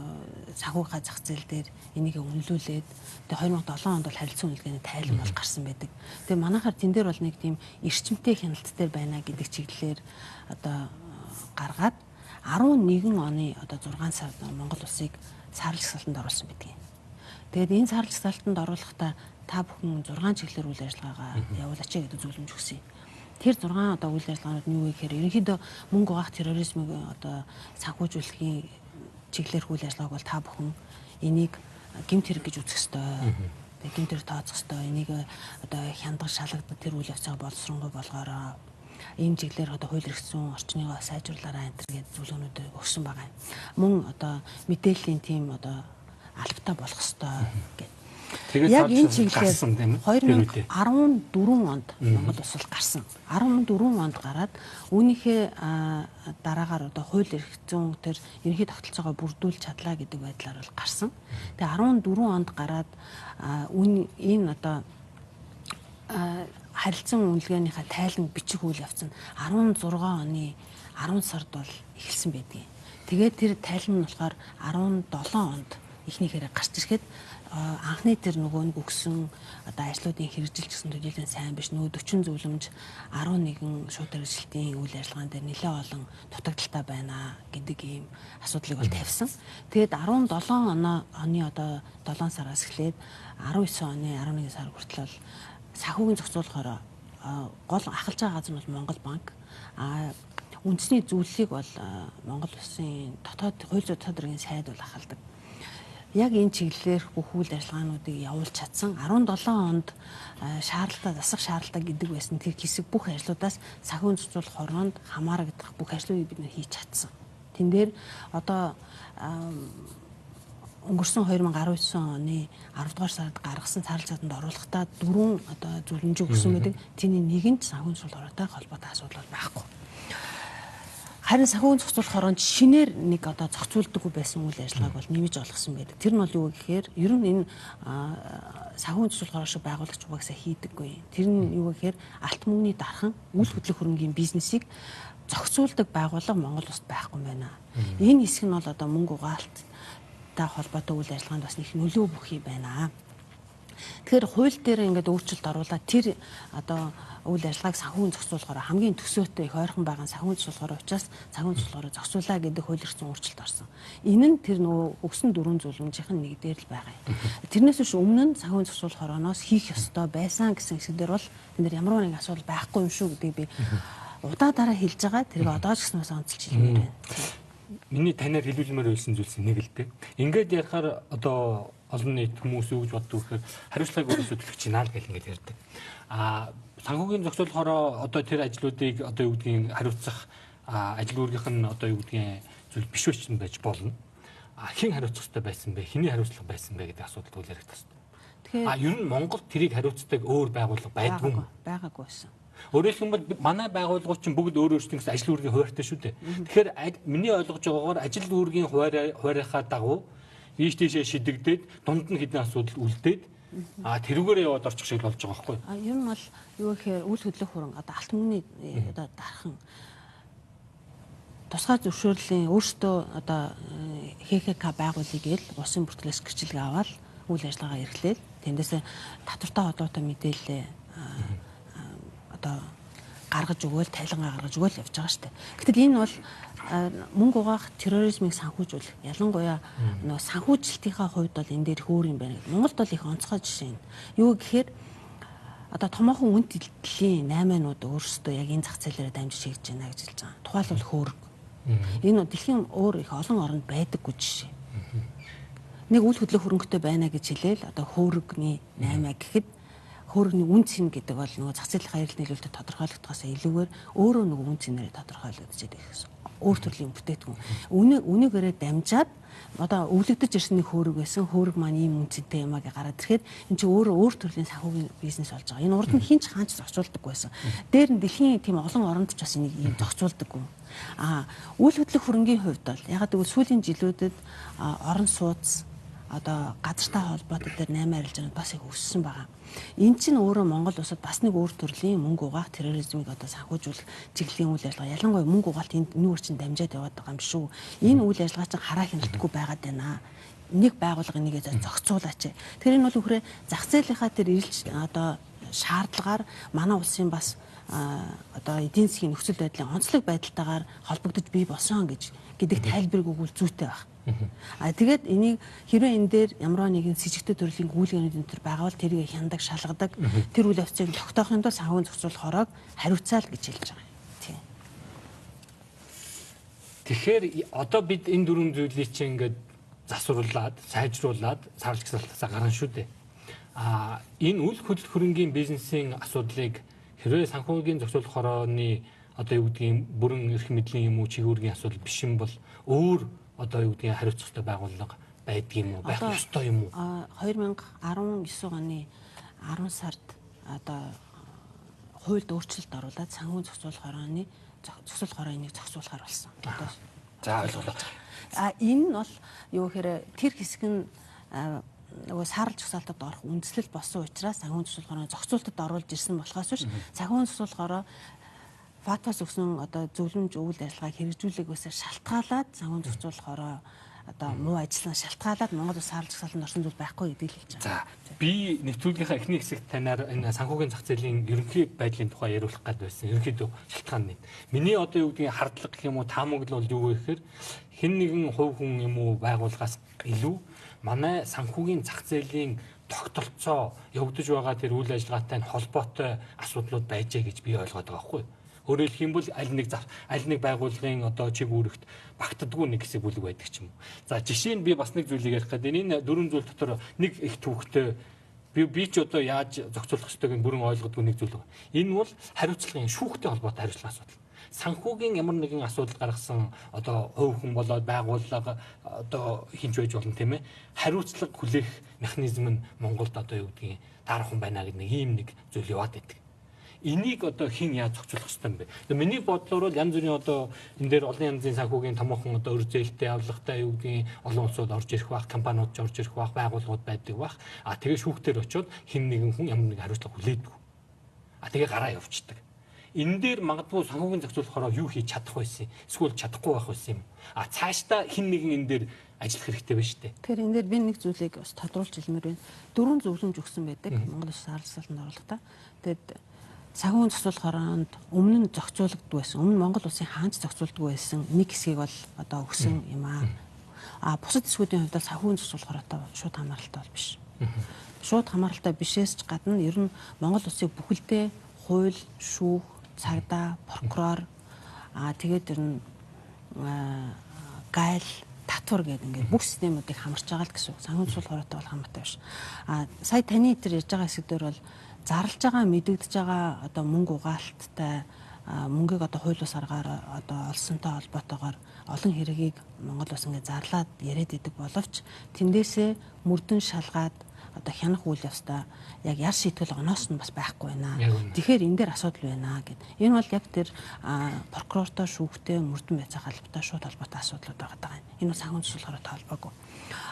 санхүүгийн зах зээл дээр энийг үнэлүүлээд тэгээ 2007 онд бол харилцан үнэлгээний тайлан бол гарсан байдаг. Тэгээ манайхаар тэн дээр бол нэг тийм эрчимтэй хяналт дээр байна гэдэг чиглэлээр одоо гаргаад 11 оны одоо 6 сард Монгол Улсыг саарал жагсаалтанд оруулсан байдаг. Тэгээд энэ саарал жагсаалтанд оруулахдаа та бүхэн 6 чиглэлээр үйл ажиллагаагаа явуулаач гэдэг зөвлөмж өгсөн. Тэр 6 одоо үйл ажиллагаанууд нь юу вэ гэхээр ерөнхийдөө мөнгө угаах терроризмыг одоо санхүүжүүлэхийн чиглэлээр үйл ажиллагааг бол та бүхэн энийг гэмт хэрэг гэж үзэх ёстой. Тэгээд гэмт хэрэг тооцох ёстой. Энийг одоо хяндаг шалгадах тэр үйл явцаа боловсронгуй болгоороо энэ чиглэлээр одоо хууль эрх зүйн орчныг сайжруулаарай энэ гэдэг зөвлөгөөнүүд өгсөн байгаа юм. Мөн одоо мэдээллийн тим одоо албатай болох ёстой гэдэг. Яг энэ чиглэлээр 2014 онд Монгол Улс гарсан. 14 онд гараад үүнийхээ дараагаар одоо хууль эрх зүйн тэр ерөнхий тогтолцоогоо бүрдүүлж чадлаа гэдэг байдлаар бол гарсан. Тэгээ 14 онд гараад энэ одоо харилцан үнэлгээнийхээ тайлан бичих үйл явц нь 16 оны 10 сард бол эхэлсэн байдгийг. Тэгээд тэр тайлан нь болохоор 17 онд эхнийхээрээ гарч ирэхэд анхны тэр нөгөө нэг өгсөн одоо ажлуудын хэрэгжилж гэсэн төдийлөн сайн биш нөгөө 40 зөвлөмж 11 шууд хэрэгжилтийн үйл ажиллагаан дээр нэлээд олон дутагдaltaй байна гэдэг ийм асуудлыг бол тавьсан. Тэгээд 17 оны одоо 7 сараас эхлээд 19 оны 11 сар хүртэл санхүүгийн зохицуулахаар гол ахалж байгаа газар нь бол Монгол банк. Үндэсний зөвлөлийг бол Монгол Улсын дотоод хууль зүйн дотоод иргэн сайд бол ахалдаг. Яг энэ чиглэлээр бүх үйл ажиллагаануудыг явуулж чадсан. 17 онд засах шаардлагатай гэдэг байсан тэр хэсэг бүх ажлуудаас санхүүгийн зохицуулах хороонд хамаарагдах бүх ажлуудыг бид хийж чадсан. Тэн дээр одоо өнгөрсөн 2019 оны 10 дугаар сард гаргасан саарал жагсаалтанд оруулахдаа 4 одоо зөвлөмж өгсөн байдаг. Тэний нэгэнд санхүүгийн зохицуулах хороотой холбоотой асуудал байхгүй. Харин санхүүгийн зохицуулах хороонд шинээр нэг одоо зохицуулдаггүй байсан үйл ажиллагааг бол нэмж олгосон байдаг. Тэр нь бол юу гэхээр ер нь энэ санхүүгийн зохицуулах хороо шиг байгуулагч угаасаа хийдэггүй. Тэр нь юу гэхээр алт мөнгөний дархан үйл хөдлөх хөрөнгийн бизнесийг зохицуулдаг байгууллага Монгол Улсад байхгүй байна. Энэ хэсэг нь бол одоо мөнгө угаалттай холбоотой үйл ажиллагаанд бас нэг нөлөө бүхий байна. Тэгэхээр хууль дээр ингээд өөрчлөлт оруулаад тэр одоо үйл ажиллагааг санхүүгийн зохицуулахаар хамгийн төсөөтэй их ойрхон байгаа санхүүгийн зохицуулахаар учраас санхүүгийн зохицуулахаар зохицуулаа гэдэг хууль эрх зүйн өөрчлөлт орсон. Энэ нь тэр нөгөө өгсөн 4 зөвлөмжийн нэг дээр л байгаа юм. Тэрнээс биш өмнө нь санхүүгийн зохицуулахаар оноос хийх ёстой байсан гэсэн хэсэг дээр бол энэ ямар нэгэн асуудал байхгүй юм шүү гэдгийг би удаа дараа хэлж байгаа тэрийг одоо ч гэсэн бас онцолж хэлмээр байна. Миний танаар хэлүүлмээр байсан зүйлс нэг л дээ. Ингээд ярихаар одоо олон нийт хүмүүс юу гэж боддог гэхээр хариуцлагыг өөрөөсөө төлөх чинь аа гэж ингээд ярьдаг. Санхүүгийн зохицуулахаараа одоо тэр ажлуудыг одоо юу гэдгийг хариуцах ажил үүргийнх нь одоо юу гэдгийг зүйл биш ч байж болно. Хэн хариуцах ёстой байсан бэ? Хэний хариуцлага байсан бэ гэдэг асуудал үл яригдах ёстой. Тэгэхээр ер нь Монголд тэрийг хариуцдаг өөр байгууллага байдгүй юм. Байгаагүй байсан. Өөрөөр хэлбэл манай байгууллагууд чинь бүгд өөр өөрсдийн ажил үүргийн хуваарьтай шүү дээ. Тэгэхээр миний ойлгож байгаагаар ажил үүргийн хуваарийнхаа дагуу ийш тийшээ шидэгдээд дунд нь хэдэн асуудал үлдээд тэрүүгээр яваад орчих шиг болж байгаа байхгүй. Ер нь бол юу гэхээр үйл хөдлөх хөрөнгө одоо алт мөнгөний одоо дархан тусгай зөвшөөрлийн өөртөө одоо ХХК байгуулъя гээл улсын бүртгэлээс гэрчлэг аваад үйл ажиллагаа эрхлээл тэндээсээ татвартай холбоотой мэдээлэл одоо гаргаж өгөөл тайлангаа гаргаж өгөөл явж байгаа шүү дээ. Гэтэл энэ бол мөнгө угаах терроризмыг санхүүжүүлэх ялангуяа нөгөө санхүүжилтийнхаа хувьд бол энэ дээр их өөр юм байна. Монголд бол их онцгой жишээ нь юу гэхээр одоо томоохон үн төлөвлийн 8-нууд өөрсдөө яг энэ зах зээлээр дамжиж хийж байна гэж хэлж байгаа. Тухайлбал хөөрг. Энэ дэлхийн өөр их олон оронд байдаггүй жишээ. Нэг үйл хөдлөх хөрөнгөтэй байна гэж хэлээл одоо хөөргний 8 гэхэд хөөргөний үн цэн гэдэг бол нөгөө зах зээлийн аялал нийлүүлэлтэд тодорхойлогдохоос илүүгээр өөрөө нөгөө үн цэнээр тодорхойлогдож байгаа гэсэн. Өөр төрлийн бүтээтгүн. Үнэгээрээ дамжаад одоо өвлөгдөж ирсэн нэг хөөрг байсан. Хөөрг маань ийм үн цэнтэй юм аа гэж гараад ирэхэд эн чинь өөрөө өөр төрлийн санхүүгийн бизнес болж байгаа. Энэ урд нь хинч хаанч зохицуулдаггүй байсан. Дээр нь дэлхийн тийм олон оронд ч бас энийг ийм зохицуулдаггүй. Үйл хөдлөх хөрөнгийн хувьд бол ягаад гэвэл сүүлийн жилүүдэд орон сууц одоо газартай холбоотой дээр 8 арилжаанууд бас их өссөн байгаа. Энэ чинь өөрөө Монгол улсад бас нэг өөр төрлийн мөнгө угаах терроризмыг одоо санхүүжүүлэх чиглэлийн үйл ажиллагаа. Ялангуяа мөнгө угаалт энд нүүр чинь дамжаад яваад байгаа юм шүү. Энэ үйл ажиллагаа чинь хараа хяналтгүй байгаад байна. Нэг байгууллага нэгээ зохицуулаач. Тэгэхээр энэ бол үхрээ зах зээлийнхаа тэр ирэлж одоо шаардлагаар манай улсын бас одоо эдийн засгийн нөхцөл байдлын онцлог байдалтайгаар холбогдож бий болсон гэдэг тайлбарыг өгвөл зүйтэй байна. Тэгээд энийг хэрвээ энэ дээр ямар нэгэн сэжигтэй төрлийн гүйлгээний төр байгаа бол тэрийг хяндаг, шалгадаг, тэр үйл явцыг тогтоохын тулд санхүүгийн зохицуулах хорог хариуцаал гэж хэлж байгаа юм. Тийм. Тэгэхээр одоо бид энэ дөрвөн зүйлийг чинь ингээд засварлаад, сайжруулад, сарлж гисалтасаа гарна шүү дээ. Энэ үйл хөдлөх хөрөнгийн бизнесийн асуудлыг хэрвээ санхүүгийн зохицуулах хорооны одоо юу гэдгийг бүрэн эрх мэдлийн юм уу чиглэлгийн асуудал биш юм бол өөр одоо юу гэдгийг хариуцах ёстой байгууллага байдгийн юм уу байх ёстой юм уу 2019 оны 10 сард одоо хуульд өөрчлөлт оруулаад санхүүгийн зохицуулах хорооны зохицуулахар болсон. За ойлголоо. Энэ нь бол юу гэхээр тэр хэсэг нь нөгөө сарлж гисалтад орох үндслэл болсон учраас санхүүгийн зохицуулах хорооны зохицуултад оруулж ирсэн болохоос биш санхүүгийн зохицуулах хороо фатос өгсөн одоо зөвлөмж үйл ажиллагааг хэрэгжүүлээгөөсөө шалтгаалаад санхүүгийн зохицуулах хороо одоо муу ажиллана шалтгаалаад Монгол улс сарлж гисалтанд орсон зүйл байхгүй гэдгийг хэлж байгаа. За би нэвтрүүлгийнхаа эхний хэсэгт танаар энэ санхүүгийн зах зээлийн ерөнхий байдлын тухай яриулах гээд байсан. Ерөнхийдөө шалтгаан нь. Миний одоо юу гэдгийг хардлага гэх юм уу таамаглал бол юу вэ гэхээр хэн нэгэн хувь хүн юм уу байгууллагаас илүү манай санхүүгийн зах зээлийн тогтолцоо явагдаж байгаа тэр үйл ажиллагаатай холбоотой асуудлууд байжээ гэж би ойлгоод байгаа байхгүй юу? Өөрөөр хэлбэл аль нэг байгууллагын одоо чиг үүрэгт багтдаггүй нэг хэсэг бүлэг байдаг ч юм уу. За жишээ нь би бас нэг зүйлийг ярих гэдэг. Энэ дөрвөн зүйл дотор нэг их түүхтэй би ч одоо яаж зохицуулах ёстойг бүрэн ойлгодгүй нэг зүйл байна. Энэ бол хариуцлагын шүүхтэй холбоотой хариуцлага асуудал. Санхүүгийн ямар нэгэн асуудал гаргасан одоо хувь хүн болоод байгууллага одоо хинч байж болно тийм ээ. Хариуцлага хүлээх механизм нь Монголд одоо юу гэдгийг таархан байна гэдэг нэг ийм нэг зүйл яваад байдаг. Энийг одоо хэн яаж зохицуулах ёстой юм бэ? Миний бодлоор бол янз бүрийн одоо энэ дээр олон янзын санхүүгийн томоохон одоо өр зээлтэй авлагатай юу гэдгийг олон улсууд орж ирэх байх, компаниуд ч орж ирэх байх, байгууллагууд байдаг байх. Тэгээ шүүхтэр очиод хэн нэгэн хүн ямар нэг хариуцлага хүлээдэг. Тэгээ гараа явуулдаг. Энэ дээр магадгүй санхүүгийн зохицуулах хороо юу хийж чадах байсан? Эсвэл чадахгүй байх байсан юм. Цаашдаа хэн нэгэн энэ дээр ажиллах хэрэгтэй байна шүү дээ. Тэгэхээр энэ дээр би нэг зүйлийг бас тодруулж хэлмээр байна. 4 зөвлөмж өгсөн байдаг Монгол Улс сарлж гисалтанд оруулахдаа. Тэгээд санхүүгийн зохицуулах хороонд өмнө нь зохицуулагддаг байсан. Өмнө Монгол улсын хаанч зохицуулдаг байсан нэг хэсгийг бол одоо өгсөн юм аа. Бусад хэсгүүдийн хувьд санхүүгийн зохицуулах хороотой шууд хамааралтай бол биш. Шууд хамааралтай бишээс ч гадна ер нь Монгол улсыг бүхэлдээ хууль, шүүх, цагдаа, прокурор тэгээд ер нь гайл, татвар гэдэг ингээд бүх системүүдийг хамарч байгаа л гэсэн үг. Санхүүгийн төсвөл хороотой бол хамаатай биш. Сая таны дээр ярьж байгаа хэсэг дээр бол зарлж байгаа, мэдэгдэж байгаа одоо мөнгө угаалттай мөнгийг одоо хуулиус аргаар одоо олсонтой холбоотойгоор олон хэргийг Монгол бас ингээд зарлаад яриад идэг боловч тэндээсээ мөрдөн шалгаад одоо хянах үйл явцдаа яг яр шийтгэл оноос нь бас байхгүй байна. Тэгэхээр энэ дээр асуудал байна гэд. Энэ бол яг тэр прокурортой шүүхтэй мөрдөн байцаа халбатай шууд холбоотой асуудлууд байгаа юм. Энэ бол санхүүгийн төсвөл хороотой холбоогүй.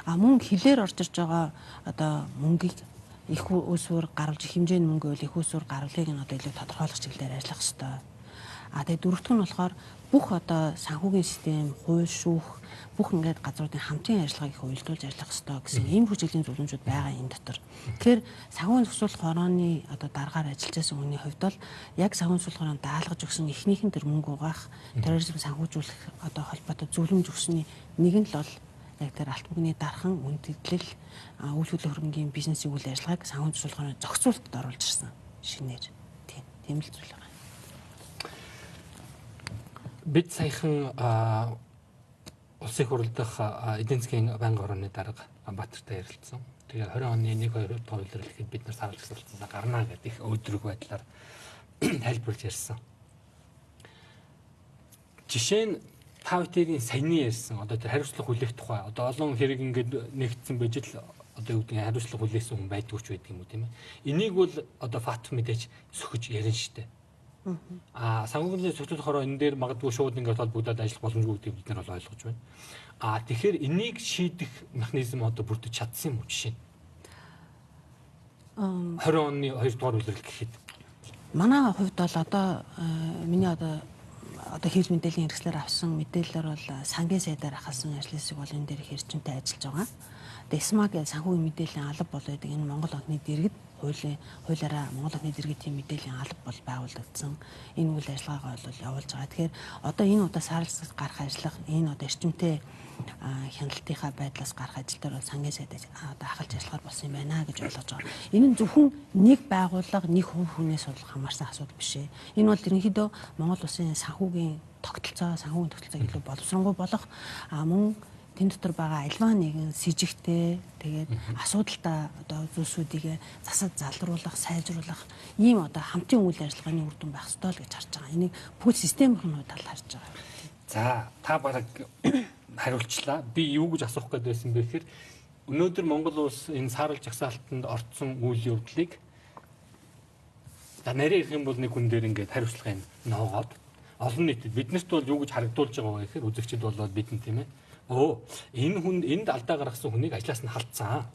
Мөн хилээр орж ирж байгаа одоо мөнгийг их усүр гаруулж хэмжээний мөнгө бол их усүр гаруулыг нь одоо илүү тодорхойлох чиглэлээр ажиллах хэрэгтэй. Тэгээд дөрөвдөг нь болохоор бүх одоо санхүүгийн систем, хууль шүүх бүх ингээд газруудын хамтын ажиллагааг их уялдуулж ажиллах хэрэгтэй гэсэн ийм хүчилийн зөвлөмжүүд байгаа энэ дотор. Тэгэхээр санхүүгийн төсвөл хорооны одоо дараагаар ажиллаж байсан хүний хувьд бол яг санхүүгийн төсвөл хороонд даалгаж өгсөн эхнийх нь тэр мөнгө угаах, терроризм санхүүжүүлэх одоо холбоотой зөвлөмж өгсөний нэг нь л бол яг тэр алт бүхний дархан үндэтлэл үйл хөдлөмжийн бизнесийн үйл ажиллагааг санхүүгийн төсвөл хорооны зохицуултад оруулж ирсэн шинээр. Тийм л зүйл байна. Бид саяхан улсын хурал дахь эдийн засгийн байнгын орооны дарга Баатартай ярилцсан. Тэгээ 20 оны 1-2 хувьлэрлэхэд бид нар сарлах сурталчилгаа гарна гэдэг их өдрөг байдлаар тайлбарлаж ярьсан. Жишээ нь та бүхэн саяны ярьсан одоо тэр хариуцлага хүлээх тухай одоо олон хэрэг ингээд нэгдсэн байж л одоо юу гэдэг хариуцлага хүлээсэн хүн байдгүй ч байдаг юм уу тийм ээ. Энийг бол одоо факт мэдээж сөхөж ярина штэ. Санхүүгийн төсвөл хороо энэ дээр магадгүй шууд ингээд холбогдоод ажиллах боломжгүй гэдгийг бид нар бол ойлгож байна. Тэгэхээр энийг шийдэх механизм одоо бүрдэж чадсан юм уу жишээ? 20 оны 2 дугаар үйлрэл гэхэд манай хувьд бол одоо миний одоо хил мэдээллийн хэрэгслээр авсан мэдээлэлээр бол сангийн сайдаар хасан ажлын хэсэг бол энэ дээр их эрчимтэй ажиллаж байгаа. Тэгээ СМА гэж санхүүгийн мэдээллийн алба бол байдаг. Энэ Монгол Банкны дэргэд хуулиараа Монгол Банкны дэргэд тийм мэдээллийн алба бол байгуулагдсан. Энэ үйл ажиллагаагаа бол явуулж байгаа. Тэгэхээр одоо энэ удаа сарлсад гарах ажиллах энэ одоо эрчимтэй хяналтынхаа байдлаас гарах ажил дээр бол сангийн сайд одоо ахалж ажиллахаар болсон юм байна гэж ойлгож байгаа. Энэ нь зөвхөн нэг байгууллага, нэг хүнээс бол хамаарсан асуудал биш ээ. Энэ бол ерөнхийдөө Монгол улсын санхүүгийн санхүүгийн тогтолцоог илүү боловсронгуй болгох мөн тэн дотор байгаа альва нэгэн с ิจ гтэй тэгээд асуудалтай одоо зүйлсүүдийг засаж залруулах, сайжруулах ийм одоо хамтын үйл ажиллагааны үр дүн байх ёстой л гэж харж байгаа. Энийг бүх системийн хувьд харж байгаа. За, та бараг хариулчлаа. Би юу гэж асуух гээд байсан бэ гэхээр өнөөдөр Монгол улс энэ саарл жагсаалтанд орцсон үйл явдлыг нарийн ирэх юм бол нэг хүн дээр ингээд хариуцлагыг ноогоод олон нийтэд биднэрт бол юу гэж харагдуулж байгаа вэ гэхээр үзэгчд болоод бидэн тийм ээ. Энэ хүн энд алдаа гаргасан хүнийг ажлаас нь халтсан.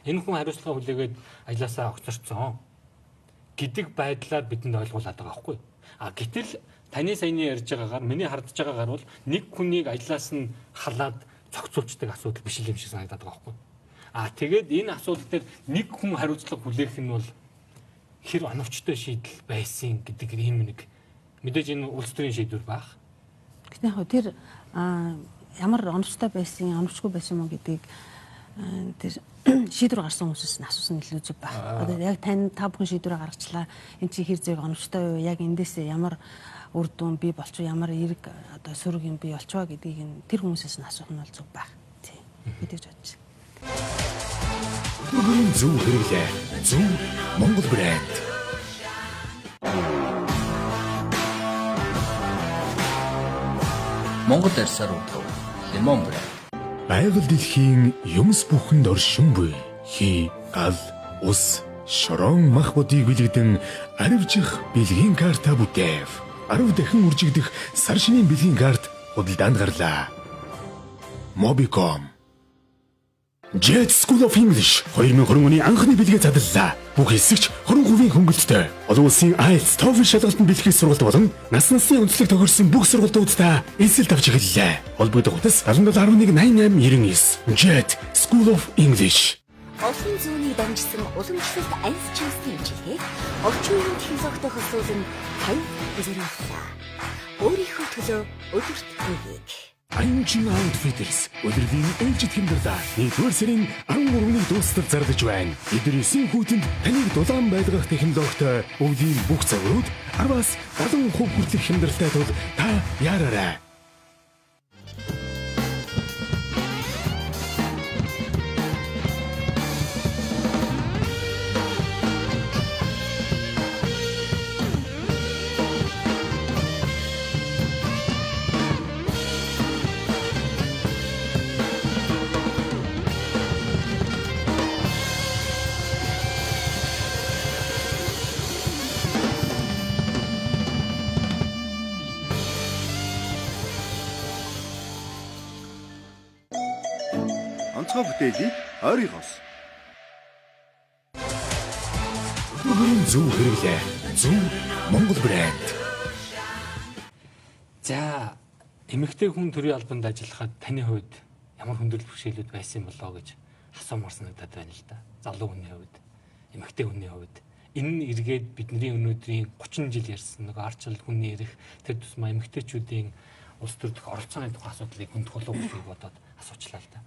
Энэ хүн хариуцлага хүлээгээд ажлаасаа огцорцсон гэдэг байдлаар бидэнд ойлгуулад байгаа байхгүй. Гэтэл таны саяны ярьж байгаагаар миний хардж байгаагаар бол нэг хүнийг ажлаас нь халаад зохицуулчдаг асуудал биш юм шиг санагдаад байгаа байхгүй. Тэгээд энэ асуудал дээр нэг хүн хариуцлага хүлээх нь бол хэр оновчтой шийдэл байсан гэдэг ийм нэг мэдээж энэ улс төрийн шийдвэр байх. Гэхдээ яг тэр ямар оновчтой байсан, оновчгүй байсан юм гэдгийг тэр шийдвэр гарсан хүмүүсээс нь асуусан илүү зүг байна. Одоо яг та бүхэн шийдвэрээ гаргачлаа. Энд чи хэр зэрэг оновчтой юу? Яг эндээсээ ямар үр дүн бий болчих, ямар эерэг одоо сөрөг юм бий болчихоо гэдгийг тэр хүмүүсээс нь асуух нь бол зүг байна. Тийм. Мэдээж бодчих. Бүрийн зөв хэрэглээ. Зөв Монгол брэнд. Монгол арьсаар өдрөв. Лимон брэнд. Байгаль дэлхийн юмс бүхэнд оршин буй. Хий, гал, ус, шорон мах бодыг бэлэгдэн аривжих бэлгийн карта бүтээв. 10 дахин үржигдэх сар шинийн бэлгийн карт худалдаанд гарлаа. Mobicom Jet School of English 2020 оны анхны бэлгээ задлаа. Бүх хэсэгч 20% хөнгөлөлтөй. Олон улсын IELTS, TOEFL шалгалтанд бэлтгэх сургалт болон нас насны онцлог тохирсон бүх сургалтуудаа эсэлт авч эхэллээ. Холбогдох утас 77118899. Jet School of English. Олон зүүнийг дамжсан уламжлалт альс чийсний хэмжээгээр орчин үеийн технологитой хослуулан тань зэрэгцээ. Өөрийнхөө төлөө өдөрт нэг Аймчин аутфитерс өдрийн ээлжид хэмдэрлээ. 1-р сарын 13-ны дуустал зарлаж байна. Эдгээр 9 хүүтэнд таныг дулаан байлгах технологитой өвлийн бүх цагууд 10-аас 70% хүртэлх хэмнэлттэй тул та яараарай. Онцгой бүтээлийг ойргоос. Өглөөний зөв хэрэглээ. Зөв Монгол брэнд. За эмэгтэй хүн төрийн албанд ажиллахад таны хувьд ямар хүндрэл бэрхшээлүүд байсан болоо гэж асуумаар санагдаад байна л да. Залуу хүний хувьд, эмэгтэй хүний хувьд энэ нь эргээд бидний өнөөдрийн 30 жил ярьсан нэг арчил хүний эрх тэр тусмаа эмэгтэйчүүдийн улс төрдөх оролцооны тухай асуудлыг хөндөх болов уу гэж бодоод асуучлаа л да.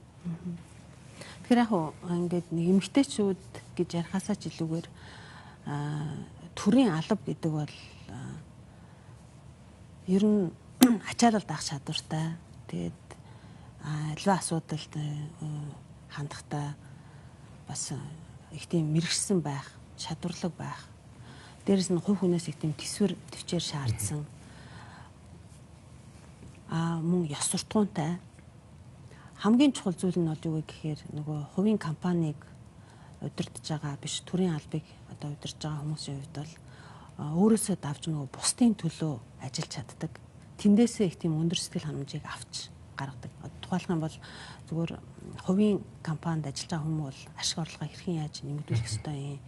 Тэгэхээр яг ингээд нэг эмэгтэйчүүд гэж ярихаасаа ч илүүгээр төрийн алба гэдэг бол ер нь ачаалал даах чадвартай. Тэгээд аливаа асуудалд хандахтаа бас их тийм мэрэгсэн байх, чадварлаг байх. Дээрэс нь хувь хүнээс их тийм төсвөр төвчээр шаардсан. Мөн ёс суртахуунтай. Хамгийн чухал зүйл нь бол юу гэхээр нөгөө хувийн компанийг удирдах байгаа биш төрийн албыг одоо удирдах байгаа хүмүүсийн хувьд бол өөрөөсөө давж нөгөө бусдын төлөө ажиллаж чаддаг. Тэндээсээ их тийм өндөр сэтгэл ханамжийг авч гаргадаг. Тухайлх юм бол зүгээр хувийн компанид ажиллаж байгаа хүмүүс бол ашиг орлогоо хэрхэн яаж нэмэгдүүлэх ёстой юм.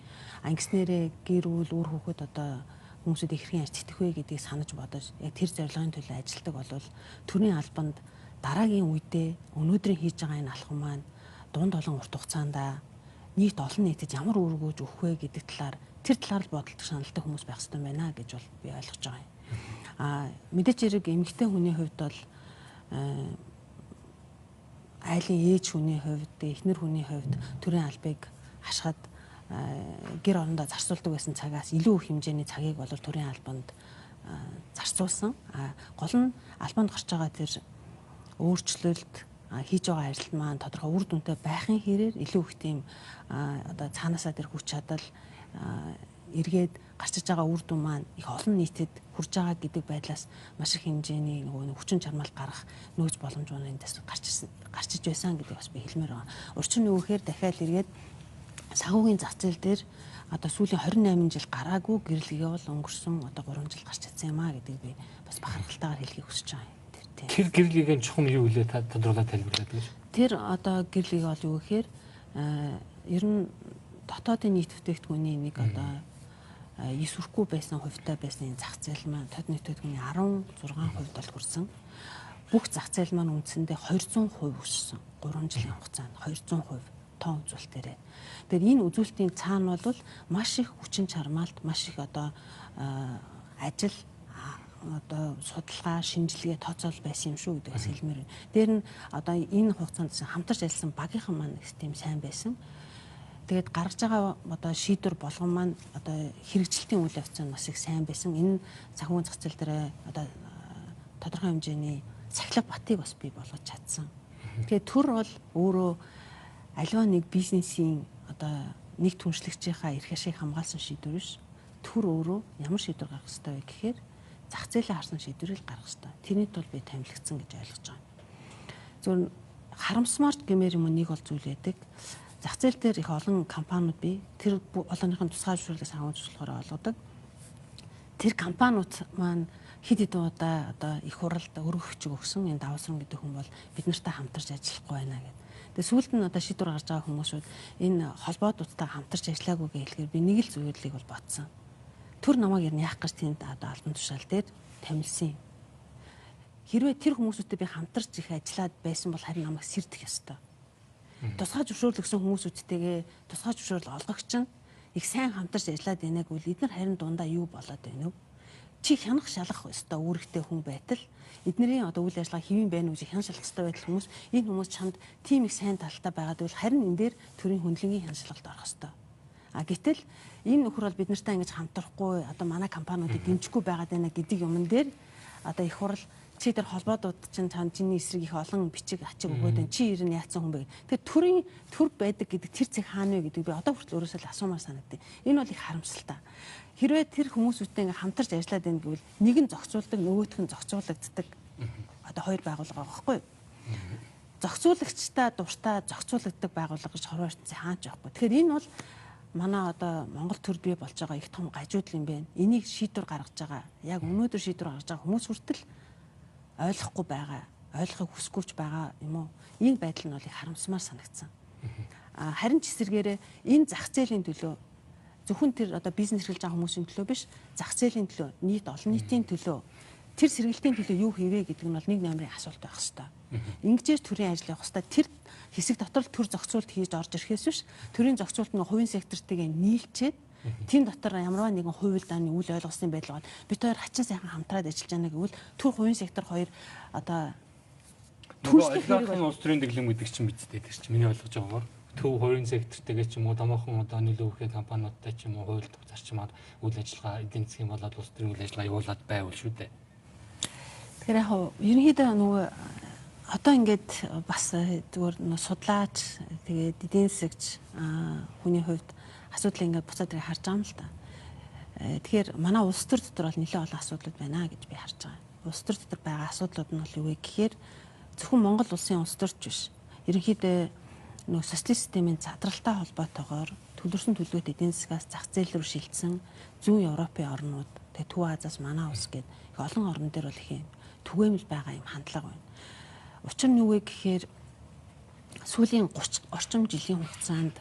Ангиснэрээ гэр бүл үр хүүхэд одоо хүмүүсүүд хэрхэн яаж тэтгэх вэ гэдгийг санаж бодож яг тэр зорилгын төлөө ажилладаг бол төрийн албанд дараагийн үедээ өнөөдрийн хийж байгаа энэ алхам маань дунд олон урт хугацаанд нийт олон нийтэд ямар үр өгөөж өгөх вэ гэдэг талаар тэр талаар л бодолтой шаналдаг хүмүүс байх хэрэгтэй байна гэж бол би ойлгож байгаа юм. Мэдээж хэрэг эмэгтэй хүний хувьд бол айлын ээж хүний хувьд, эхнэр хүний хувьд төрийн албыг хашгаад гэр орондоо зарцуулдаг байсан цагаас илүү их хэмжээний цагийг бол төрийн албанд зарцуулсан. Гол нь албанд гарч байгаа тэр өөрчлөлт хийж байгаа ажил маань тодорхой үр дүнтэй байхын хэрээр илүү их тийм одоо цаанаасаа тэр хүч чадал эргээд гарчиж байгаа үр дүн маань их олон нийтэд хүрж байгаа гэдэг байдлаас маш их хэмжээний нөгөө хүчин чармаал гарах нөөц боломж маань эндээс гарчиж байсан гэдэг бас би хэлмээр байгаа. Урчин нь юу гэхээр дахиад эргээд санхүүгийн зах зээл дээр одоо сүүлийн 28 жил гараагүй гэрлэгээ бол өнгөрсөн одоо 3 жил гарч чадсан юм а гэдэг би бас бахархалтайгаар хэлхийг хүсэж байгаа юм. Тэр гэрлэгийн чухам юу вэ? Тодруулаад тайлбарлаад гэж. Тэр одоо гэрлэг бол юу гэхээр ер нь дотоодын нийт бүтээгдэхүүний нэг одоо эсвэрхгүй байсан хувьтай байсан зах зээл маань тод нийт бүтээгдэхүүний 16% бол хүрсэн. Бүх зах зээл маань үндсэндээ 200% өссөн. 3 жилийн хугацаанд 200% тоо үзүүлэлтээрээ. Тэгэхээр энэ үзүүлэлтийн цаана бол маш их хүчин чармаалт, маш их одоо ажил одоо судалгаа, шинжилгээ тооцоол байсан юм шүү гэдэг бас хэлмээр байна. Дээр нь одоо энэ хугацаанд хамтарч ажилласан багийнхан маань систем сайн байсан. Тэгээд гаргаж байгаа одоо шийдвэр болгон маань одоо хэрэгжилтийн үйл явц нь бас их сайн байсан. Энэ санхүүгийн зах зээл дээр одоо тодорхой хэмжээний сахилга батыг бас бий болгож чадсан. Тэгээд төр бол өөрөө аливаа нэг бизнесийн одоо нэг түншлэгчийнхаа эрх ашиг хамгаалсан шийдвэр биш. Төр өөрөө ямар шийдвэр гаргах ёстой вэ гэхээр зах зээлээ харсан шийдвэрийг гаргах ёстой. Тэрний тул би томилогдсон гэж ойлгож байгаа. Зөвхөн харамсмаар гэмээр юм нэг бол зүйл байдаг. Зах зээл дээр их олон компаниуд бий. Тэр олонныхын тусгай зөвшөөрлөөс хангуулж олгодог. Тэр компаниуд маань хэд хэдэн удаа одоо их хуралд өргөгчөг өгсөн. Энэ даваасран гэдэг хүн бол бид нартай хамтарч ажиллахгүй байна гэдэг. Тэгээ сүүлд нь одоо шийдвэр гаргаж байгаа хүмүүсүүд энэ холбоодуудтай хамтарч ажиллаагүй гэж хэлэхээр би нэг л зүйлийг бол бодсон. Төр намайг ер нь яах гэж тэнд одоо албан тушаал дээр тамилсан. Хэрвээ тэр хүмүүсүүдтэй би хамтарч их ажиллаад байсан бол харин намайг сэрдэх ёстой. Тусгай зөвшөөрөл өгсөн хүмүүсүүдтэйгээ тусгай зөвшөөрөл олгогч нь их сайн хамтарч ажиллаад байнааг үл эдгээр харин дундаа юу болоод байна вэ? Чи хянах шалах ёстой үүрэгтэй хүн байтал эднэрийн одоо үйл ажиллагаа хэвэн байна уу гэж хяншилах хэрэгтэй байтал хүмүүс энэ хүмүүс чамд тийм их сайн талтай байгаад бол харин энэ дээр төрийн хөндлөнгийн хяншилгалд орох хэрэгтэй. Гэтэл энэ нөхөр бол бид нартай ингэж хамтрахгүй одоо манай компаниудыг дэмжихгүй байгаад байна гэдэг юмн дээр одоо их хурл чи тэр холбоодууд чинь чиний эсрэг их олон бичиг ачиг өгөөд байна. Чи ер нь яатсан хүн бэ? Тэгэхээр төрийн төр байдаг гэдэг тэр зэг хаана вэ гэдэг би одоо хүртэл өөрөөсөө л асуумаар санагдав. Энэ бол их харамсалтай. Хэрвээ тэр хүмүүсүүдтэй ингээм хамтарч ажиллаад байна гэвэл нэг нь зохицуулдаг, нөгөөх нь зохицуулагддаг одоо хоёр байгууллага байгаа байхгүй юу? Зохицуулагчтай дуртай зохицуулагддаг байгууллага гэж хорвоо ертөнцийн хаач байхгүй. Тэгэхээр энэ бол манай одоо Монгол төр бий болж байгаа их том гажуудал юм байна. Энийг шийдвэр гаргаж байгаа. Яг өнөөдөр шийдвэр гаргаж байгаа хүмүүс хүртэл ойлгохгүй байгаа, ойлгохыг хүсэхгүйч байгаа юм уу? Энэ байдал нь бол их харамсмаар санагдсан. Харин ч эсэргээрээ энэ зах зээлийн төлөө зөвхөн тэр одоо бизнес эрхэлж байгаа хүмүүсийн төлөө биш, зах зээлийн төлөө, нийт олон нийтийн төлөө, тэр сэргэлтийн төлөө юу хийвэ гэдэг нь бол нэг номерын асуулт байх хэвээр. Ингэжээс төрийн ажил явах хэвээр. Тэр хэсэг дотор л төр зохицуулт хийж орж ирэхээс биш, төрийн зохицуулт нь хувийн сектортэйгээ нийлчээд тийм дотор ямарваа нэгэн хувь дааны үйл ойлгосны байдал бол бид хоёр хачин сайхан хамтраад ажиллаж байна гэвэл төр хувийн сектор хоёр одоо төлөвлөлт олигархийн улс төрийн дэглэм гэдэг чинь бидтэй тэр чинь миний ойлгож байгаагаар төв хувийн сектортэйгээ ч юм уу томоохон одоо нөлөө өгөх компаниудтай ч юм уу хууль зарчмаар үйл ажиллагаа эдийн засгийн болоод улс төрийн үйл ажиллагаа явуулаад байвал шүү дээ. Тэгэхээр яг ерөнхийдөө нөгөө одоо ингээд бас зүгээр судлаач тэгээд эдийн засагч хүний хувьд асуудал ингээд буцаад ирээ харж байгаа юм л та. Тэгэхээр манай улс төр дотор бол нэлээд олон асуудлууд байна гэж би харж байгаа. Улс төр дотор байгаа асуудлууд нь бол юу вэ гэхээр зөвхөн Монгол улсын улс төрч биш. Ерөнхийдөө нөгөө социалист системийн задралтай холбоотойгоор төлөрсөн төлөвлөлт эдийн засгаас зах зээл рүү шилжсэн зүүн Европын орнууд тэгээд Төв Азиас манай улс гээд их олон орн дээр бол их юм түгээмэл байгаа юм хандлага байна. Учир нь юу вэ гэхээр сүүлийн 30 орчим жилийн хугацаанд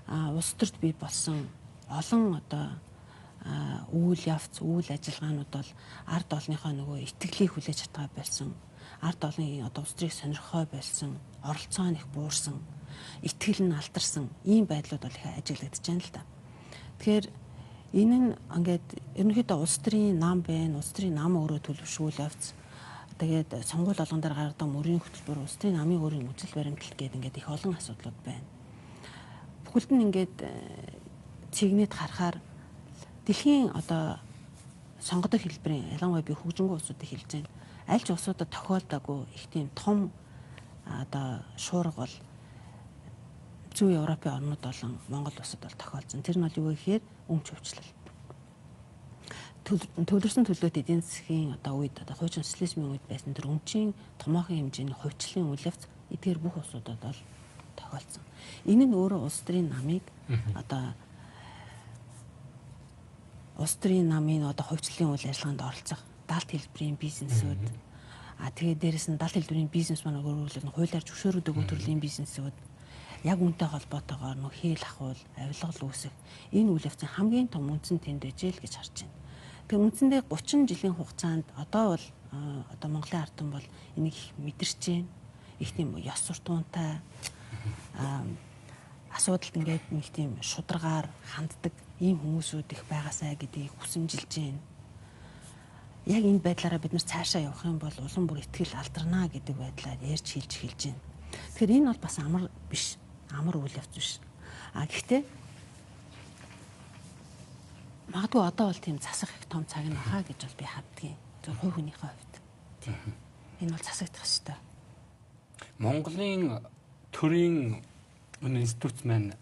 улс төрд бий болсон олон одоо үйл явц, үйл ажиллагаанууд бол ард олныхоо нөгөө итгэлийг хүлээж чадгаа байсан. Ард олон одоо улс төрийг сонирхоо байсан, оролцоо нь их буурсан, итгэл нь алдарсан ийм байдлууд бол их ажиглагдаж байна л да. Тэгэхээр энэ нь ингээд ерөнхийдөө улс төрийн нам байна, улс төрийн нам өөрөө төлөвшүүл явц. Тэгээд сонгуул болгон дээр гаргадаг мөрийн хөтөлбөр, улс төрийн намын өөрийн үзэл баримтлал гэдэг ингээд их олон асуудлууд байна. Бүхэлд нь ингээд цэгнэд харахаар дэлхийн одоо сонгодог хэлбэрийн ялангуяа би хөгжингү улсуудыг хэлж байна. Аль ч улсуудад тохиолдоогүй их тийм том одоо шуурга бол зүүн Европын орнууд болон Монгол улсад бол тохиолдсон. Тэр нь бол юу вэ гэхээр өмч өвчлөл. Төлөрсөн төлөвлөлт эдийн засгийн одоо үед одоо хуучин социализмын үед байсан тэр өмчийн томоохон хэмжээний хувьчлалын үйл явц эдгээр бүх улсуудад бол тохиолдсон. Энэ нь өөрөө улс төрийн намыг одоо улс төрийн намын одоо хувьчлалын үйл ажиллагаанд оролцох далд хэлбэрийн бизнесүүд тэгээд дээрэс нь далд хэлбэрийн бизнес маань өөрөөр хуулиар зөвшөөрөд өгөө төрлийн бизнесүүд яг үнтэй холбоотойгоор нөх хээл ахуул, авилгал үүсэх энэ үйл явцын хамгийн том үндсэн тэнд дэжэл гэж харж байна. Тэгэхээр үндсэндээ 30 жилийн хугацаанд одоо бол одоо Монголын ард түмэн бол энийг мэдэрч байна. Их тийм ёс суртахуунтай асуудалд ингээд нэг тийм шударгаар ханддаг ийм хүмүүсүүд их байгаасаа гэдгийг хүсэмжилж байна. Яг энэ байдлаараа бид нар цаашаа явах юм бол улам бүр итгэл алдарна гэдэг байдлаар ярьж хэлж эхэлж байна. Тэгэхээр энэ бол бас амар биш. Амар үйл явц биш. Гэхдээ магадгүй одоо бол тийм засах их том цаг нь баха гэж бол би хардгийн. Зөв хувь хүнийхээ хувьд. Тийм. Энэ бол засагдах ёстой. Монголын төрийн институт маань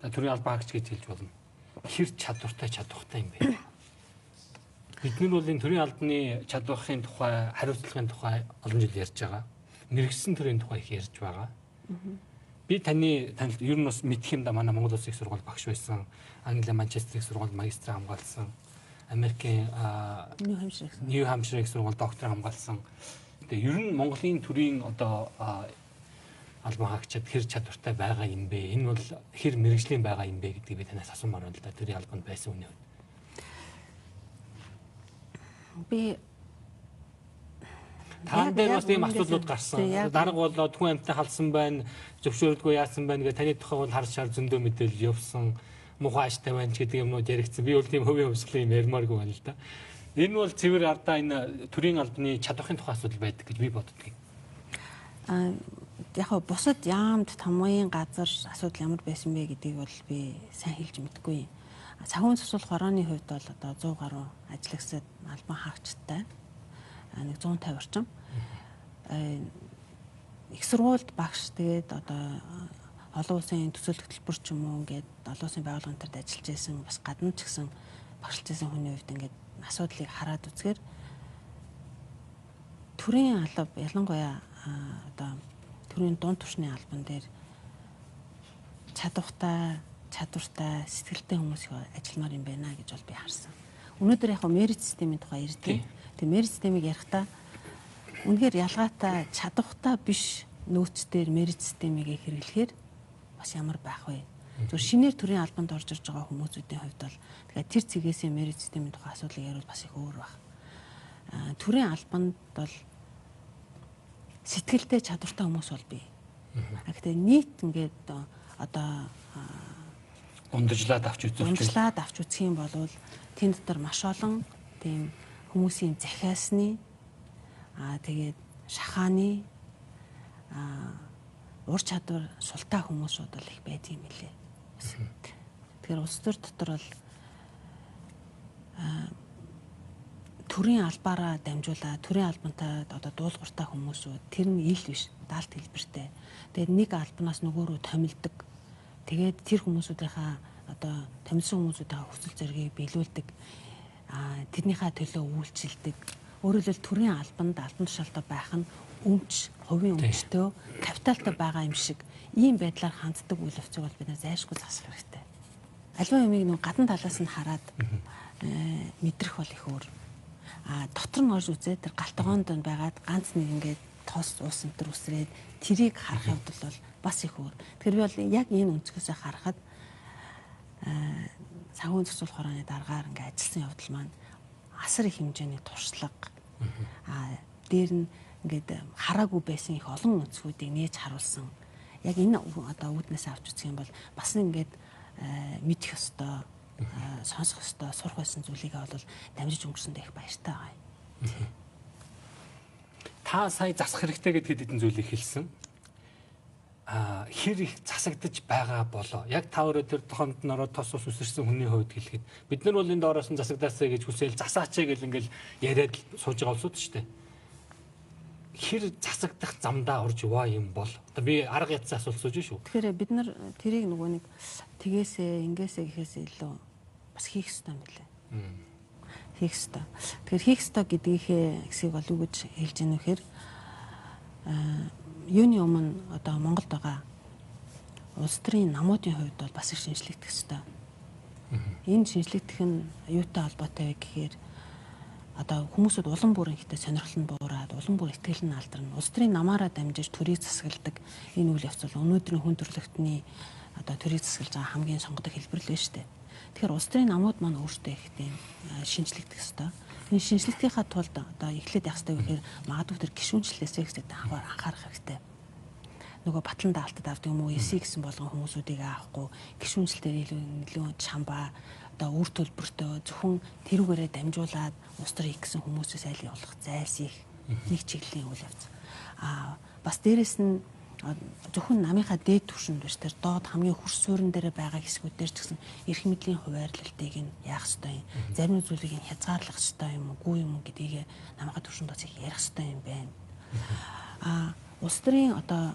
төрийн албаагч гэж хэлж болно. Хэр чадвартай юм бэ? Бид нар бол энэ төрийн албаны чадвархын тухай, хариуцлагын тухай олон жил ярьж байгаа. Мэргэжсэн төрийн тухай их ярьж байгаа. Би танил ер нь бас мэдх юм да манай Монгол Улсын их сургууль багш байсан. Англи Манчестер их сургууль магистр хамгаалсан. Америкийн Нью Хампшир их сургууль доктор хамгаалсан. Тэгээ ер нь Монголын төрийн одоо албан хаагчид хэр чадвартай байгаа юм бэ? Энэ бол хэр мэрэгжлийн байгаа юм бэ гэдгийг би танаас асуумаар байна л да. Төрийн албанд байсан үнэ. Би Таан дээр бас тийм асуудлууд гарсан. Дарга болоод хүн амьтаа халсан байна, зөвшөөрдөггүй яасан байна гэх таны тухай бол хар шар зөндөө мэдээлэл явсан. Мухааштай байна ч гэдэг юмнууд яригдсан. Би бол тийм хувийн өмсгөл юм ярмааргүй байна л да. Энэ бол цэвэр ардаа энэ төрийн албаны чадвархын тухай асуудал байдаг гэж би боддог. Яг хөө бусад яамд тамгын газар асуудал ямар байсан бэ гэдгийг бол би сайн хэлж мэдэхгүй. Цагуун цусул хорооны хувьд бол одоо 100 гаруй ажиллагчид албан хаагчтай нэг 150 орчим. Их сургуульд багш тэгээд одоо олон улсын төсөл хөтөлбөр ч юм уу ингээд олон улсын байгууллагын төрд ажиллаж байсан бас гадна ч гэсэн багшилж байсан хүний хувьд ингээд асуудлыг хараад үзэхээр төрийн алба ялангуяа одоо төрийн дунд түвшний албан дээр чадвартай, сэтгэлтэй хүмүүс их ажилламаар юм байна гэж бол би харсан. Өнөөдөр яг мерит системийн тухай ярьдаг. Тэгээ мерит системийг ярихдаа үнэхээр ялгаатай чадвартай биш нөөцдөр мерит системийг хэрэглэхээр бас ямар байх вэ? Зөв шинээр төрийн албанд орж ирж байгаа хүмүүсүүдийн хувьд бол тэгэхээр тэр цэгээс мерит системийн тухай асуудлыг яриул бас их өөр баг. Төрийн албанд бол сэтгэлтэй чадвартай хүмүүс бол бий. Гэхдээ нийт ингээд одоо ундржлаад авч үзэх юм бол тэнд дотор маш олон тийм хүмүүсийн захиасны тэгээд шахааны ур чадвар султай хүмүүсүүд бол их байдаг юм лээ. Тэгэхээр улс төр дотор бол төрийн албаараа дамжуулаад төрийн албантай одоо дуулууртай хүмүүсүүд тэр нь ил биш даалт хэлбэртэй. Тэгээд нэг албанаас нөгөө рүү томилдог. Тэгээд тэр хүмүүсүүдийнхаа одоо томилсон хүмүүсүүдийнхаа хүсэл зоригийг биелүүлдэг. Тэрнийхээ төлөө үйлчилдэг. Өөрөөр хэлбэл төрийн албан тушаалтай байх нь өмч, хувийн өмчтөө капиталтай байгаа юм шиг ийм байдлаар ханддаг үйл явцыг бол бид зайлшгүй засах хэрэгтэй. Аливаа юмыг нэг гадна талаас нь хараад мэдрэх бол их өөр. Дотор нь орж үзээд тэр галтгоонд байгаад ганц нэг ингээд тос уус энэ төр үсрээд тэрийг харах хувьд бол бас их өөр. Тэгэхээр би бол яг энэ өнцгөөсөө харахад цагуун цэцүүл хорооны дараагаар ингээд ажилласан явдал маань асар их хэмжээний туршлага дээр нь ингээд хараагүй байсан их олон өнцгүүдийг нээж харуулсан. Яг энэ одоо үүднээс авч үзэх юм бол бас ингээд мэдэх ёстой, сонсох ёстой, сурах байсан зүйлийг бол дамжиж өнгөрсөндөө их баяртай байгаа юм. Та сая засах хэрэгтэй гэдэг хэдэн зүйлийг хэлсэн. Хэр их засагдж байгаа болоо. Яг та өөрөө тэр тохонд нь ороод тос ус үсэрсэн хүний хувьд хэлэхэд бид нар бол энэ доороос нь засагдаасаа гэж хүсэл засаач гэл ингээл яриад сууж байгаа улсууд шүү дээ. Хэр засагдах замдаа орж яваа юм бол одоо би арга ятсан асуулт сууж шүү. Тэгэхээр бид нар тэрийг нөгөө нэг тгээсээ ингээсээ гэхээс илүү бас хийх ёстой юм билээ. Хийх ёстой. Тэгэхээр хийх ёстой гэдгийнхээ хэсгийг бол юу гэж хэлж ийнө вэхээр юуны өмнө одоо Монголд байгаа улс төрийн намуудын хувьд бол бас их шинжлэгдэх ёстой. Энэ шинжлэгдэх нь юутай холбоотой вэ гэхээр одоо хүмүүсүүд улам бүр ихтэй сонирхол нь буураад улам бүр итгэл нь алдарна. Улс төрийн намаараа дамжиж төрийг засагладаг энэ үйл явц бол өнөөдрийн хүн төрөлхтний одоо төрийг засаглаж байгаа хамгийн сонгодог хэлбэр л байна шүү дээ. Тэгэхээр улс төрийн намууд маань өөрсдөө их тийм шинжлэгдэх ёстой. Энэ шинжлэхийнхаа тулд одоо эхлээд явах хэрэгтэй гэхээр магадгүй тэр гишүүнчлэлээсээ ихтэй анхаарах хэрэгтэй. Нөгөө батлан даалтад авдаг юм уу, эсэ гэсэн болгон хүмүүсүүдийг аахгүй гишүүнчлэлээр илүү чамбаа одоо үр төлбөртөө зөвхөн тэрүүгээрээ дамжуулаад улс төрийн гэсэн хүмүүсээс айл явуулах зайлсхийх нэг чиглэлийн үйл явц. Бас дээрэс нь зөвхөн намынхаа дээд түвшинд биш тэр доод хамгийн хөрс суурин дээр байгаа хэсгүүдээр ч гэсэн эрх мэдлийн хуваарлалтыг нь яах ёстой юм. Зарим зүйлийг нь хязгаарлах ёстой юм уу, юм гэдгийг намынхаа түвшинд бас их ярих ёстой юм байна. Улс төрийн одоо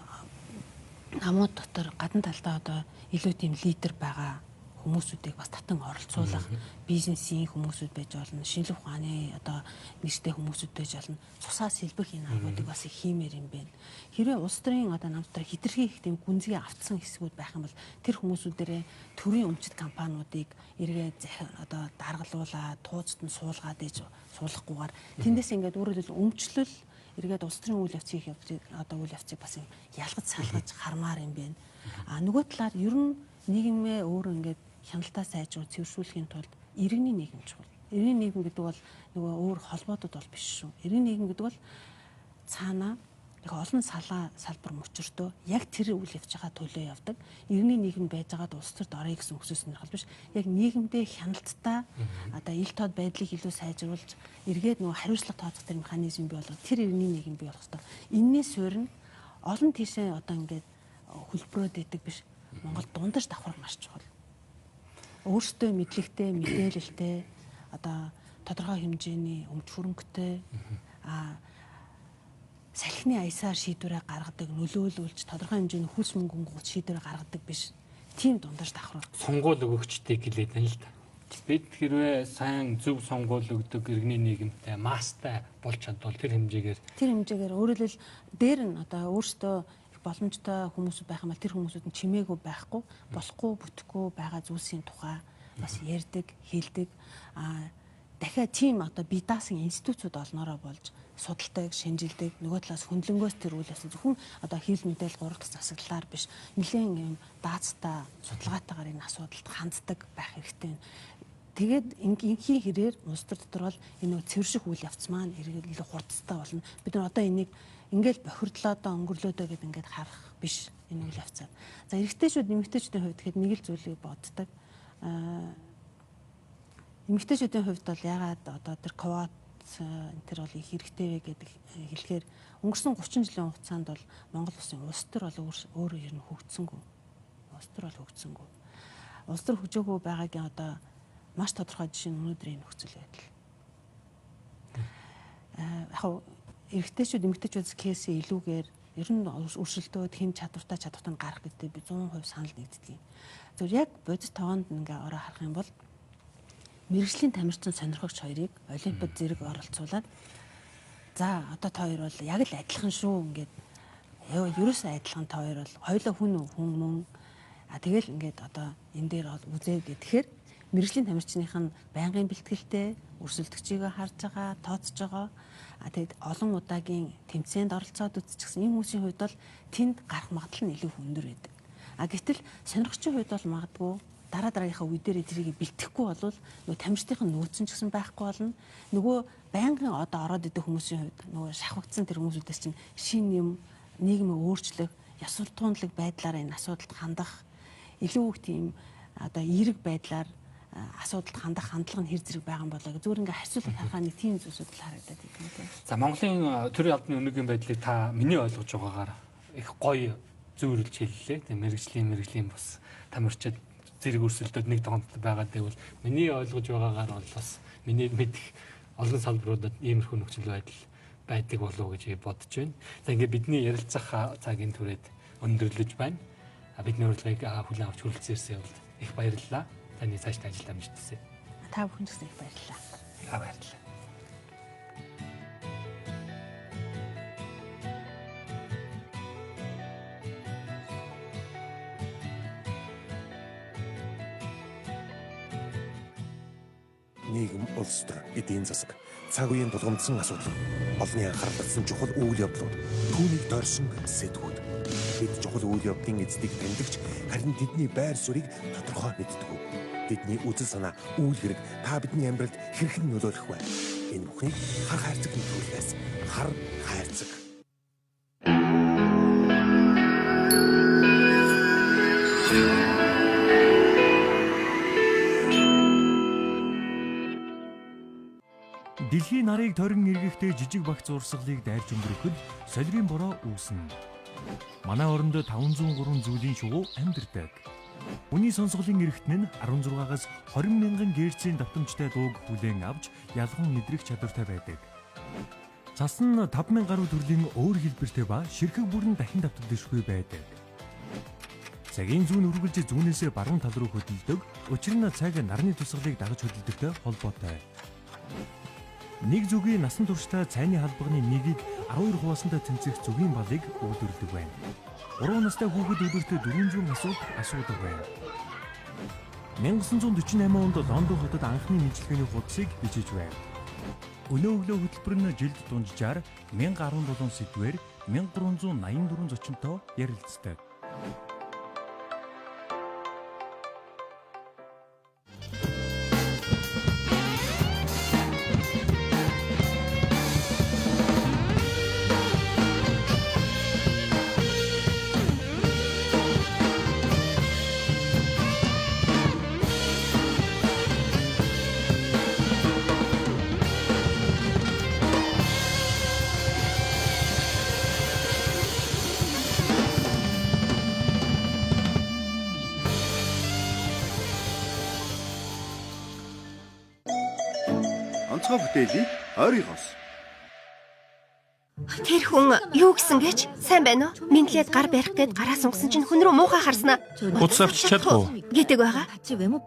намууд дотор гадна талдаа одоо илүү тийм лидер байгаа хүмүүсүүдийг бас татан оролцуулах, бизнесийн хүмүүсүүд байж болно, шинжлэх ухааны одоо нэртэй хүмүүсүүд байж болно. Цусаа сэлбэх энэ аргуудыг бас их хиймээр юм байна. Хэрвээ улс төрийн одоо нам дотор хэтэрхий их тийм гүнзгий автсан хэсгүүд байх юм бол тэр хүмүүсүүдээрээ төрийн өмчит компаниудыг эргээд одоо даргалуулаад, тууцад нь суулгаад ээж суулгахгүйгээр тэндээс ингээд өөрөөр хэлбэл өмчлөл эргээд улс төрийн үйл явцыг одоо үйл явцыг бас ялгаж салгаж хармаар юм байна. Нөгөө талаар ер нь нийгмээ өөрөө ингээд хяналтаа сайжруулж цэвэршүүлэхийн тулд иргэний нийгэм чухал. Иргэний нийгэм гэдэг бол нөгөө өөр холбоотод бол биш шүү. Иргэний нийгэм гэдэг бол цаана яг олон салбар мөчөртөө яг тэр үйл явж байгаа төлөө явдаг. Иргэний нийгэм байж байгаад улс төрд орё гэсэн хүсэл сонирхол биш. Яг нийгэмдээ хяналттай одоо ил тод байдлыг илүү сайжруулж эргээд нөгөө хариуцлага тооцох тэр механизм бий болгох, тэр иргэний нийгэм бий болох хэрэгтэй. Энээс суурь олон тийшээ одоо ингээд хөлбрөөд идэг биш. Монгол дундаж давхар маш чухал. Өөртөө мэдлэгтэй, мэдээлэлтэй одоо тодорхой хэмжээний өмч хөрөнгөтэй салхины аясаар шийдвэрээ гаргадаг, нөлөөлүүлж тодорхой хэмжээний хөлс мөнгөнгүүд шийдвэрээ гаргадаг биш. Тийм дундаж давхар. Сонгуул өгөгчтэй гэлээд байна л да. Бид хэрвээ сайн зөв сонгуул өгдөг иргэний нийгэмтэй маастай болж чадвал тэр хэмжээгээр өөрөөр хэлбэл дээр нь одоо өөртөө боломжтой хүмүүсүүд байх юм бол тэр хүмүүсүүд нь чимээгүй байхгүй, болохгүй, бүтэхгүй байгаа зүйлсийн тухай бас ярьдаг, хэлдэг. Дахиад тийм одоо бие даасан институтууд олноороо болж судалдаг, шинжилдэг. Нөгөө талаас хөндлөнгөөс тэр үйл явсан зөвхөн одоо хэвлэл мэдээл 3 дахь засаглалаар биш, нэлээд юм даацтай, судалгаатайгаар энэ асуудалд ханддаг байх хэрэгтэй. Тэгээд ингийн хэрээр улс төр дотор бол энэ цэвэрших үйл явц маань илүү хурдтай болно. Бид нар одоо энийг ингээл бохирдлоодоо өнгөрлөөдөө гэд ингээд харах биш энэ үйл явцаа. За эрэгтэйчүүд, эмэгтэйчүүдийн хувьд гэхэд нэг л зүйлийг боддог. Эмэгтэйчүүдийн хувьд бол ягаад одоо тэр квот тэр бол их хэрэгтэй вэ гэдэг хэлэхээр өнгөрсөн 30 жилийн хугацаанд бол Монгол улсын улс төр бол өөрөө ер нь хөгжсөнгүй. Улс төр бол хөгжсөнгүй. Улс төр хөгжөөгөө байгаагийн одоо маш тодорхой жишээ нь өнөөдрийн нөхцөл байдал. Яг эрэгтэйчүүд, эмэгтэйчүүдс кейсээ илүүгээр ер нь өршөлтөө хэм чадвартай гарах гэдэг би 100% санал нэгддэг. Зөв яг бодит тоонд ингээ ороо харах юм бол мэрэгжлийн тамирчин сонирхогч хоёрыг олимпиад зэрэг оролцуулаад за одоо та хоёр бол яг л адилхан шүү ингээд ерөөсөө адилхан та хоёр бол хоёулаа хүн мөн тэгэл ингээд одоо энэ дээр үзээ гэхээр мэрэгжлийн тамирчных нь байнгын бэлтгэлтэй өрсөлдөгчийгөө харж байгаа, тооцож байгаа. Тэгэд олон удаагийн тэмцээнд оролцоод үзчихсэн энэ хүмүүсийн хувьд бол тэнд гарах магадлал нь илүү өндөр байдаг. Гэтэл сонирхчийн хувьд бол магадгүй дараагийнхаа үе дээр тэрийг бэлтгэхгүй болвол нөгөө тамирчдын нөөцөн ч гэсэн байхгүй болно. Нөгөө байнгын одоо ороод идэх хүмүүсийн хувьд нөгөө шахагдсан тэр хүмүүсүүдээс чинь шин юм нийгмийн өөрчлөх, ёс суртахуунлаг байдлаараа энэ асуудалд хандах илүү их тийм одоо эерэг байдлаар асуудалд хандах хандлага нь хэр зэрэг байгаа юм болоо гэж зүгээр ингээ харьцуулах харахаа нэг тийм зүйлсүүд л харагдаад байна тийм. За Монголын төрийн албаны өнөөгийн байдлыг та миний ойлгож байгаагаар их гоё зөвөрлж хэллээ. Тийм мэрэгжлийн бас тамирчид зэрэг өрсөлдөд нэг догоонт байгаа гэвэл миний ойлгож байгаагаар бол бас миний мэдих олон салбаруудад иймэрхүү нөхцөл байдал байдаг болов уу гэж бодож байна. За ингээ бидний ярилцах цагийн түрээд өндөрлөж байна. Бидний урилгыг хүлээн авч хүрэлцээрсэн бол их баярлалаа. Таны цаашдаа ажилд амжилт хүсье. Та бүхэнд их баярлалаа. Баярлалаа. Нийгэм, улс төр, эдийн засаг, цаг үеийн тулгамдсан асуудал, олонний анхаарлагдсан чухал үйл явдлууд, түүнийг дорсон сэдвүүд. Бид чухал үйл явдлын эздийг тэмдэгч, харин тэдний байр суурийг тодорхой мэддэг. Бидний үзэл санаа, үйл хэрэг та бидний амьдралд хэрхэн нөлөөлөх вэ? Энэ бүхнийг хар хайрцаг нэвтрүүлгээс хар хайрцаг. Дэлхийн нарыг торин эргэхдээ жижиг багц урсгалыг дайрч өнгөрөхөд солирын бороо үүснэ. Манай оронд 503 зүйлийн шувуу амьдардаг. Үний сонсголын эрхтэн нь 16-аас 20 мянган герцийн давтамжтай дууг бүлээн авч ялган мэдрэх чадвартай байдаг. Цас нь 5000 гаруй төрлийн өөр хэлбэртэй ба ширхэг бүрэн дахин давтагдшгүй байдаг. Цагийн зүүн үргэлж зүүнээсээ баруун тал руу хөдөлдөг. Учир нь цаг нарны тусгалыг дагаж хөдөлдөгтэй холбоотой. Нэг зүгийн насан туршдаа цайны халбагны нэгийг 12 хуваасандаа тэнцэх зүгийн балыг үүдэрдэг байна. 3 настай хүүхэд өдөртөө 400 асуулт асуудаг байна. 1948 онд Лондон хотод анхны мэдлэгээний хуудсыг бичиж байна. Өнөө хөтөлбөр нь жилд дунджаар 1017 сэдвээр 1384 зочинтой ярилцдаг. Онцгой бүтээлийг ойрыгоос. Тэр хүн юу гэсэн гэж? Сайн байна уу? Минлээд гар барих гээд гараа сунгасан чинь хүн рүү муухай харснаа. Утас авч чадах уу? Гэдэг байгаа.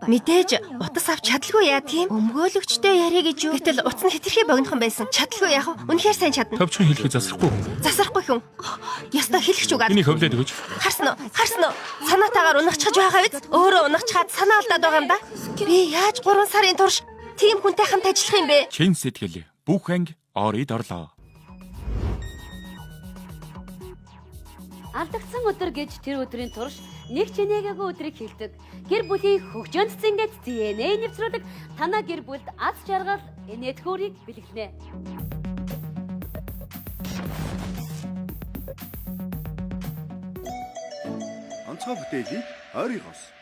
Мэдээж утас авч чадалгүй яа тийм. Өмгөөлөгчтэй яриа гэж юу? Гэтэл утас нь хэтэрхий богинохон байсан. Чадалгүй яах вэ? Үнэхээр сайн чадна. Товчхон хэлэхэд засахгүй хүн. Засахгүй хүн. Ястаа хэлэх ч угаад. Энийг хөвлөд өгөөч. Харсан уу? Санаатаагаар унахчихж байгаа биз? Өөрөө унахчаад санаа алдаад байгаа юм да. Би яаж 3 сарын турш тийм хүнтэй хамт ажиллах юм бэ? Чин сэтгэл бүх анги оройд орлоо. Алдагдсан өдөр гэж тэр өдрийн турш нэг ч энэгээгүй өдрийг хэлдэг. Гэр бүлийн хөгжөөнд цэнгээд ДНХ нэвтрүүлэг танаа гэр бүлд аз жаргал энэтхүүрийг бэлгэлнэ. Онцгой бүтээлийг ойрыгоос.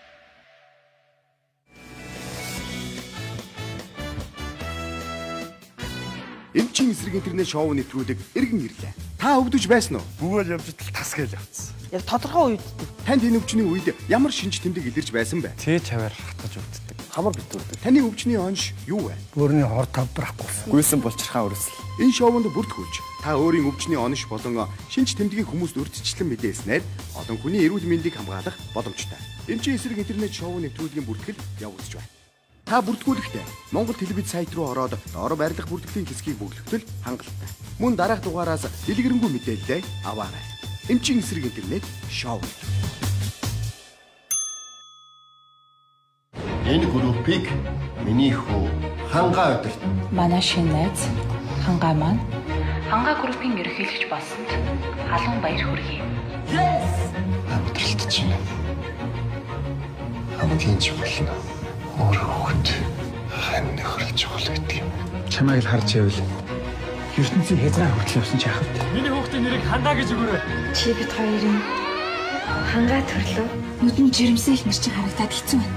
Эмчийн эсрэг интернет шоу нэвтрүүлэг эргэн ирлээ. Та өвдөж байсан уу? Бүгд явж тал тас гээл явцсан. Яг тодорхой үед Танд энэ өвчний үед ямар шинж тэмдэг илэрч байсан бэ? Тэ чаваар хатгаж өвддөг. Хамар битүүрдэг. Таны өвчний онш юу вэ? Бөөрийн хор тавдрахгүй. Гүйсэн булчирхаа өрсөл. Энэ шоунд бүртгүүлж та өөрийн өвчний онош болон шинж тэмдгийг хүмүүст урьдчилан мэдээснээр олон хүний эрүүл мэндийг хамгаалах боломжтой. Эмчийн эсрэг интернет шоу нэвтрүүлгийн бүртгэл явагдаж байна. Та бүртгүүлэхдээ Монгол телевиз сайт руу ороод доор байрлах бүртгэлийн хэсгийг бүглэхтэл хангалттай. Мөн дараах дугаараас дэлгэрэнгүй мэдээлэл аваарай. Эмчийн эсрэг интернет шоу. Энэ группийг миний хүү Хангаа удирд. Манай шинэ найз Хангаа маань Хангаа группийн ерөнхийлөгч болсонд халуун баяр хүргэе. Амтралт чинь хамгийн чухал нь өөрөө хөхөд хань нөхөрлж байгаа гэдэг юм. Чамайг л харж байвал ертөнцийн хязгаар хүртэл явсан ч яах вэ? Миний хүүхдийн нэрийг Хангаа гэж өгөөрэй. Чи бид хоёрын Хангаа төрлөө нүдэн жирэмсэн их нэр чинь харагдаад хэцүү байна.